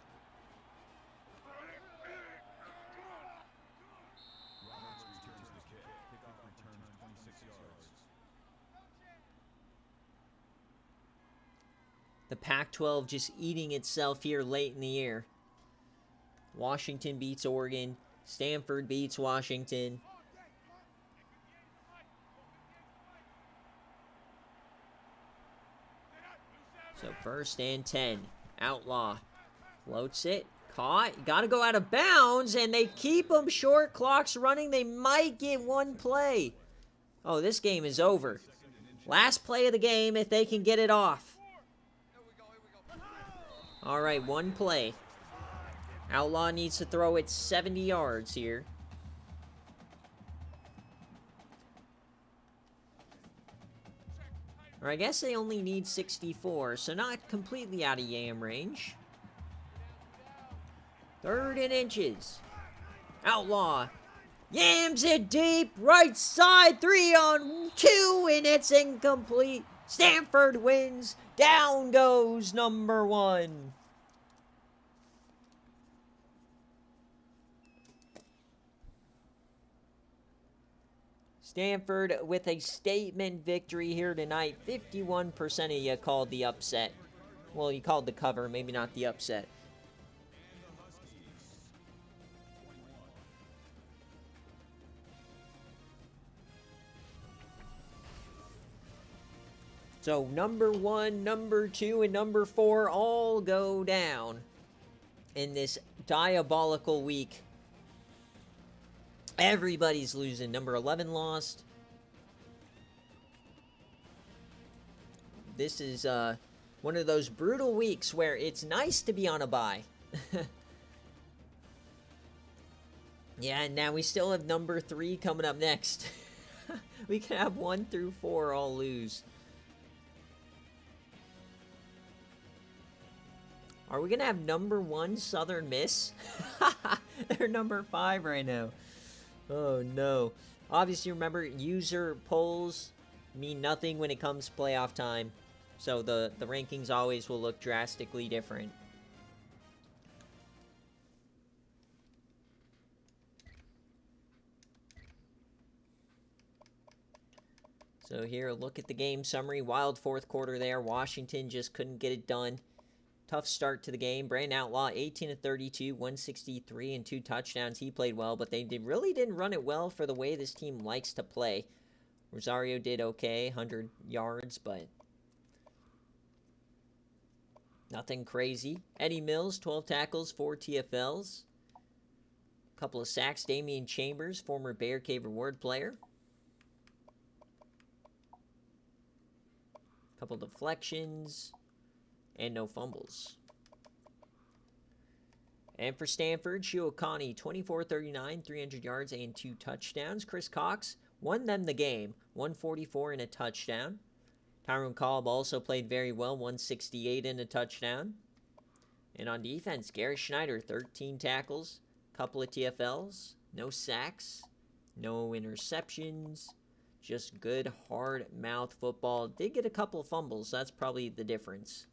The Pac-12 just eating itself here late in the year. Washington beats Oregon. Stanford beats Washington. So first and 10. Outlaw floats it. Caught. Got to go out of bounds, and they keep them short. Clock's running. They might get one play. Oh, this game is over. Last play of the game if they can get it off. All right, one play. Outlaw needs to throw it 70 yards here. Or I guess they only need 64, so not completely out of yam range. 3rd and inches. Outlaw yams it deep, right side, 3-on-2, and it's incomplete. Stanford wins. Down goes #1. Stanford with a statement victory here tonight. 51% of you called the upset. Well, you called the cover, maybe not the upset. So #1, #2, and #4 all go down in this diabolical week. Everybody's losing. #11 lost. This is one of those brutal weeks where it's nice to be on a bye. Yeah, and now we still have #3 coming up next. We can have 1 through 4 all lose. Are we going to have #1 Southern Miss? They're #5 right now. Oh, no. Obviously, remember, user polls mean nothing when it comes to playoff time. So the rankings always will look drastically different. So here, look at the game summary. Wild fourth quarter there. Washington just couldn't get it done. Tough start to the game. Brandon Outlaw, 18 of 32, 163, and 2 touchdowns. He played well, but they really didn't run it well for the way this team likes to play. Rosario did okay, 100 yards, but nothing crazy. Eddie Mills, 12 tackles, 4 TFLs. A couple of sacks. Damian Chambers, former BearCave Reward player. Couple deflections, and no fumbles. And for Stanford, Shiokani, 24-39, 300 yards and 2 touchdowns. Chris Cox won them the game, 144 and a touchdown. Tyrone Kolb also played very well, 168 and a touchdown. And on defense, Garrett Schneider, 13 tackles, couple of TFLs, no sacks, no interceptions. Just good, hard-mouth football. Did get a couple of fumbles. That's probably the difference.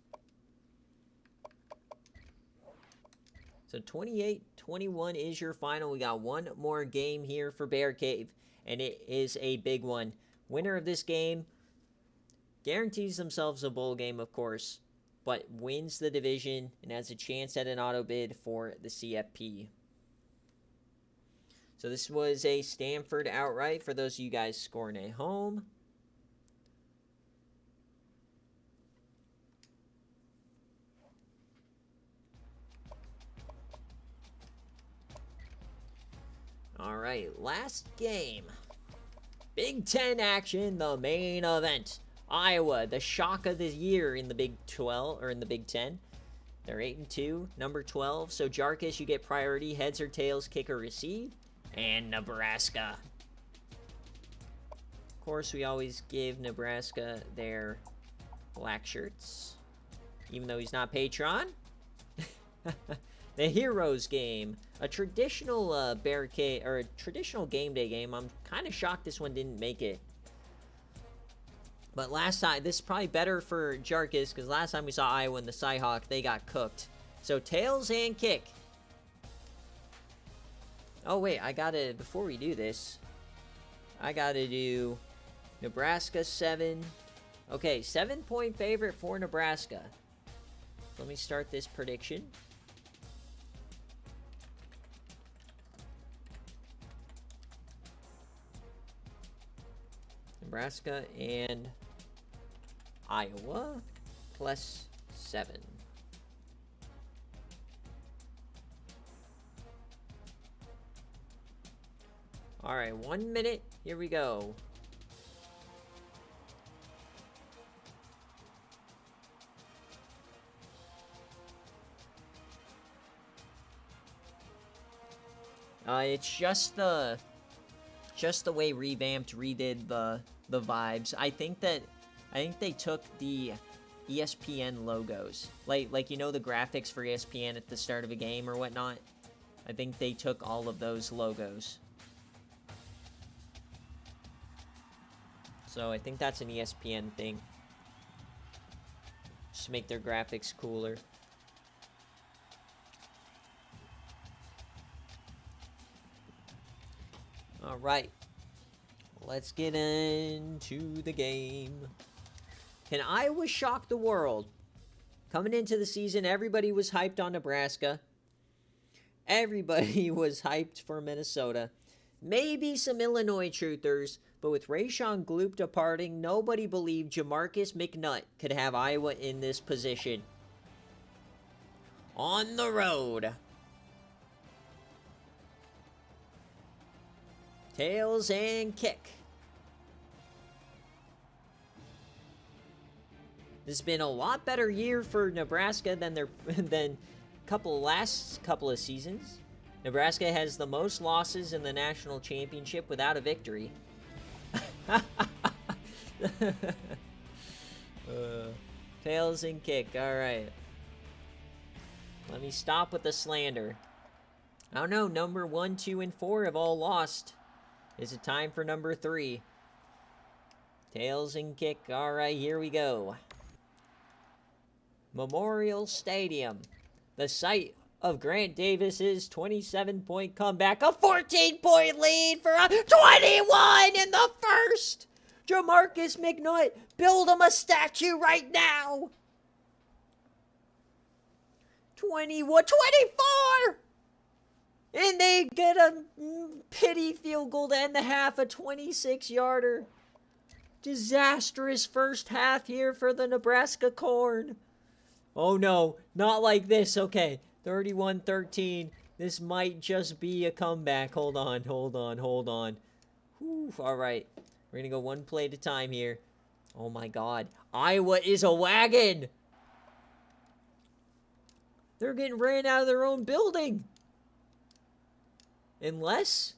So 28-21 is your final. We got one more game here for BearCave, and it is a big one. Winner of this game guarantees themselves a bowl game, of course, but wins the division and has a chance at an auto bid for the CFP. So this was a Stanford outright for those of you guys scoring at home. All right, last game. Big Ten action, the main event. Iowa, the shock of the year in the Big 12 or in the Big Ten. They're 8-2, number 12. So Jarkus, you get priority, heads or tails, kick or receive. And Nebraska. Of course, we always give Nebraska their black shirts, even though he's not Patron. The Heroes game, a traditional BearCave or a traditional game day game. I'm kind of shocked this one didn't make it. But last time, this is probably better for Jarkus because last time we saw Iowa and the Cyhawk, they got cooked. So tails and kick. Oh, wait, I gotta, before we do this, I gotta do Nebraska 7. Okay, 7-point favorite for Nebraska. Let me start this prediction. Nebraska and Iowa plus 7. All right, 1 minute. Here we go. It's just the way revamped, redid the vibes. I think they took the ESPN logos, like you know the graphics for ESPN at the start of a game or whatnot. I think they took all of those logos. So I think that's an ESPN thing. Just to make their graphics cooler. Alright. Let's get into the game. Can Iowa shock the world? Coming into the season, everybody was hyped on Nebraska. Everybody was hyped for Minnesota. Maybe some Illinois truthers. But with Rayshon Gloop departing, nobody believed Jamarcus McNutt could have Iowa in this position. On the road. Tails and kick. This has been a lot better year for Nebraska than last couple of seasons. Nebraska has the most losses in the national championship without a victory. Tails and kick. All right. Let me stop with the slander. I don't know. Number 1, 2, and 4 have all lost. Is it time for number 3? Tails and kick. All right, here we go. Memorial Stadium, the site of Grant Davis's 27-point comeback, a 14-point lead for a 21 in the first. Jamarcus McNutt, build him a statue right now. 21, 24! And they get a pity field goal to end the half, a 26-yarder. Disastrous first half here for the Nebraska Corn. Oh no, not like this. Okay, 31-13. This might just be a comeback. Hold on. Whew, all right. We're going to go one play at a time here. Oh my God. Iowa is a wagon. They're getting ran out of their own building. Unless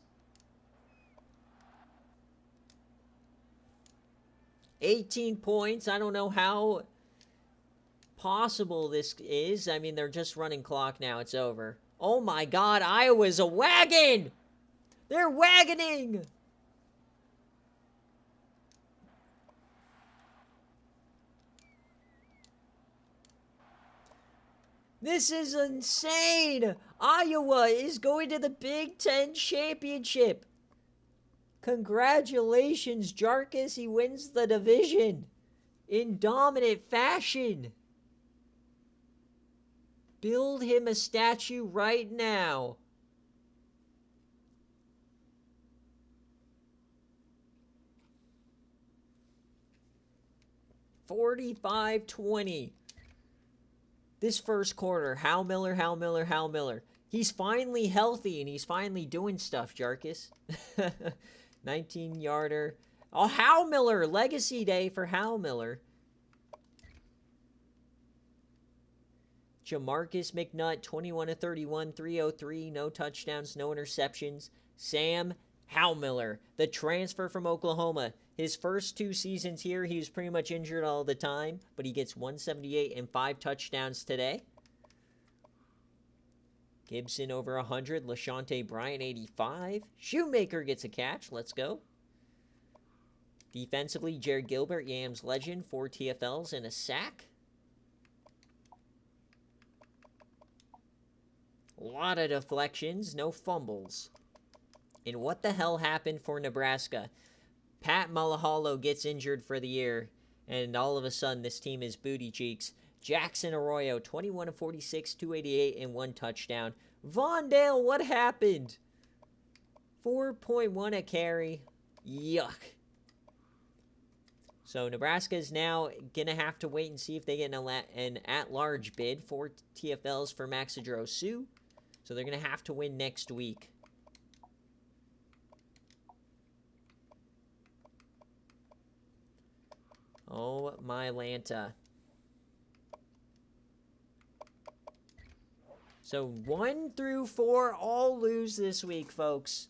18 points. I don't know how possible this is. I mean, they're just running clock now. It's over. Oh my God, Iowa's a wagon! They're wagoning! This is insane! Iowa is going to the Big Ten Championship. Congratulations, Jarkus. He wins the division in dominant fashion. Build him a statue right now. $45-20. This first quarter, Hal Miller. He's finally healthy and he's finally doing stuff, Jarkus. 19-yarder. Oh, Hal Miller. Legacy day for Hal Miller. Jamarcus McNutt, 21-31, 303, no touchdowns, no interceptions. Sam Howmiller, the transfer from Oklahoma. His first 2 seasons here, he was pretty much injured all the time, but he gets 178 and 5 touchdowns today. Gibson over 100, LaShonte Bryant 85. Shoemaker gets a catch, let's go. Defensively, Jared Gilbert, Yams legend, 4 TFLs and a sack. A lot of deflections, no fumbles. And what the hell happened for Nebraska? Pat Malaholo gets injured for the year, and all of a sudden this team is booty cheeks. Jackson Arroyo, 21-46, 288, and 1 touchdown. Vondale, what happened? 4.1 a carry. Yuck. So Nebraska is now going to have to wait and see if they get an at-large bid. 4 TFLs for Maxidro Sue. So they're going to have to win next week. Oh, my Lanta. So 1 through 4 all lose this week, folks.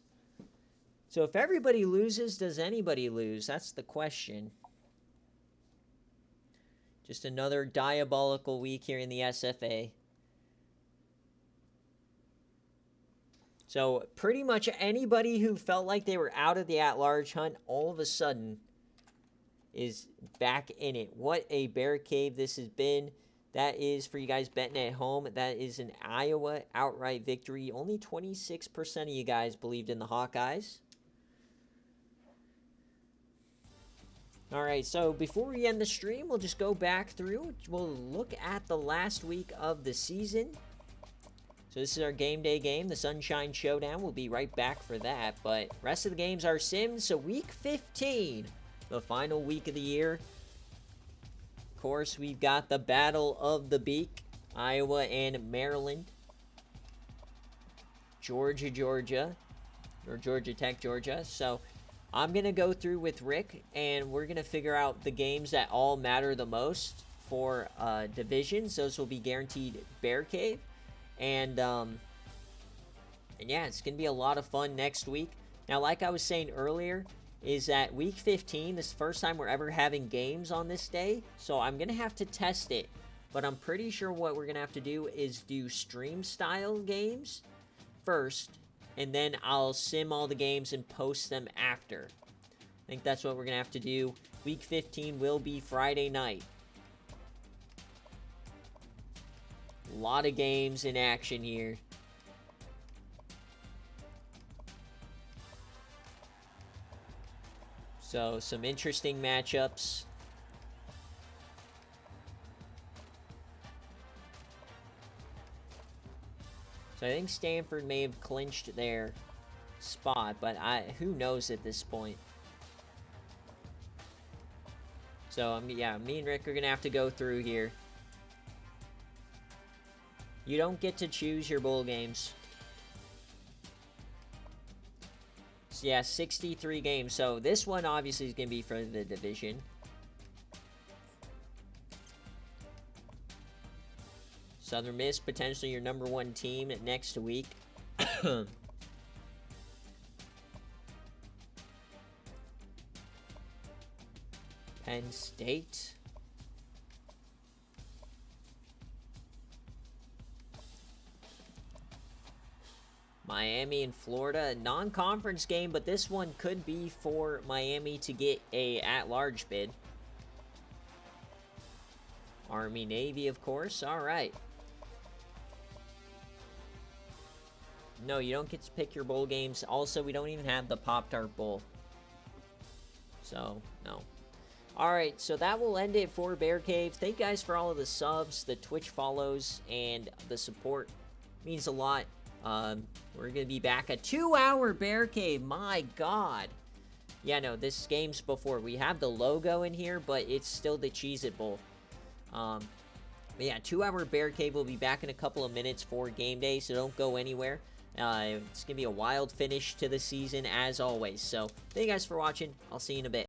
So if everybody loses, does anybody lose? That's the question. Just another diabolical week here in the SFA. So pretty much anybody who felt like they were out of the at-large hunt all of a sudden is back in it. What a bear cave this has been. That is, for you guys betting at home, that is an Iowa outright victory. Only 26% of you guys believed in the Hawkeyes. All right, so before we end the stream, we'll just go back through. We'll look at the last week of the season. So this is our game day game, the Sunshine Showdown. We'll be right back for that. But rest of the games are Sims. So week 15, the final week of the year. Of course, we've got the Battle of the Beak, Iowa and Maryland. Georgia, or Georgia Tech, Georgia. So I'm going to go through with Rick, and we're going to figure out the games that all matter the most for divisions. Those will be guaranteed Bear Cave. And yeah, it's going to be a lot of fun next week. Now, like I was saying earlier, is that week 15, this is the first time we're ever having games on this day. So I'm going to have to test it. But I'm pretty sure what we're going to have to do is do stream-style games first. And then I'll sim all the games and post them after. I think that's what we're going to have to do. Week 15 will be Friday night. A lot of games in action here. So, some interesting matchups. So, I think Stanford may have clinched their spot, but who knows at this point. So, yeah, me and Rick are going to have to go through here. You don't get to choose your bowl games. So, yeah, 63 games. So, this one obviously is going to be for the division. Southern Miss, potentially your #1 team next week. Penn State. Miami and Florida, non-conference game, but this one could be for Miami to get a at-large bid. Army, Navy, of course. All right. No, you don't get to pick your bowl games. Also, we don't even have the Pop-Tart Bowl. So, no. Alright, so that will end it for BearCave. Thank you guys for all of the subs, the Twitch follows, and the support. It means a lot. We're going to be back a 2-hour BearCave. My God. Yeah, no, this game's before. We have the logo in here, but it's still the Cheez-It Bowl. But yeah, 2-hour BearCave will be back in a couple of minutes for game day, so don't go anywhere. It's going to be a wild finish to the season, as always. So, thank you guys for watching. I'll see you in a bit.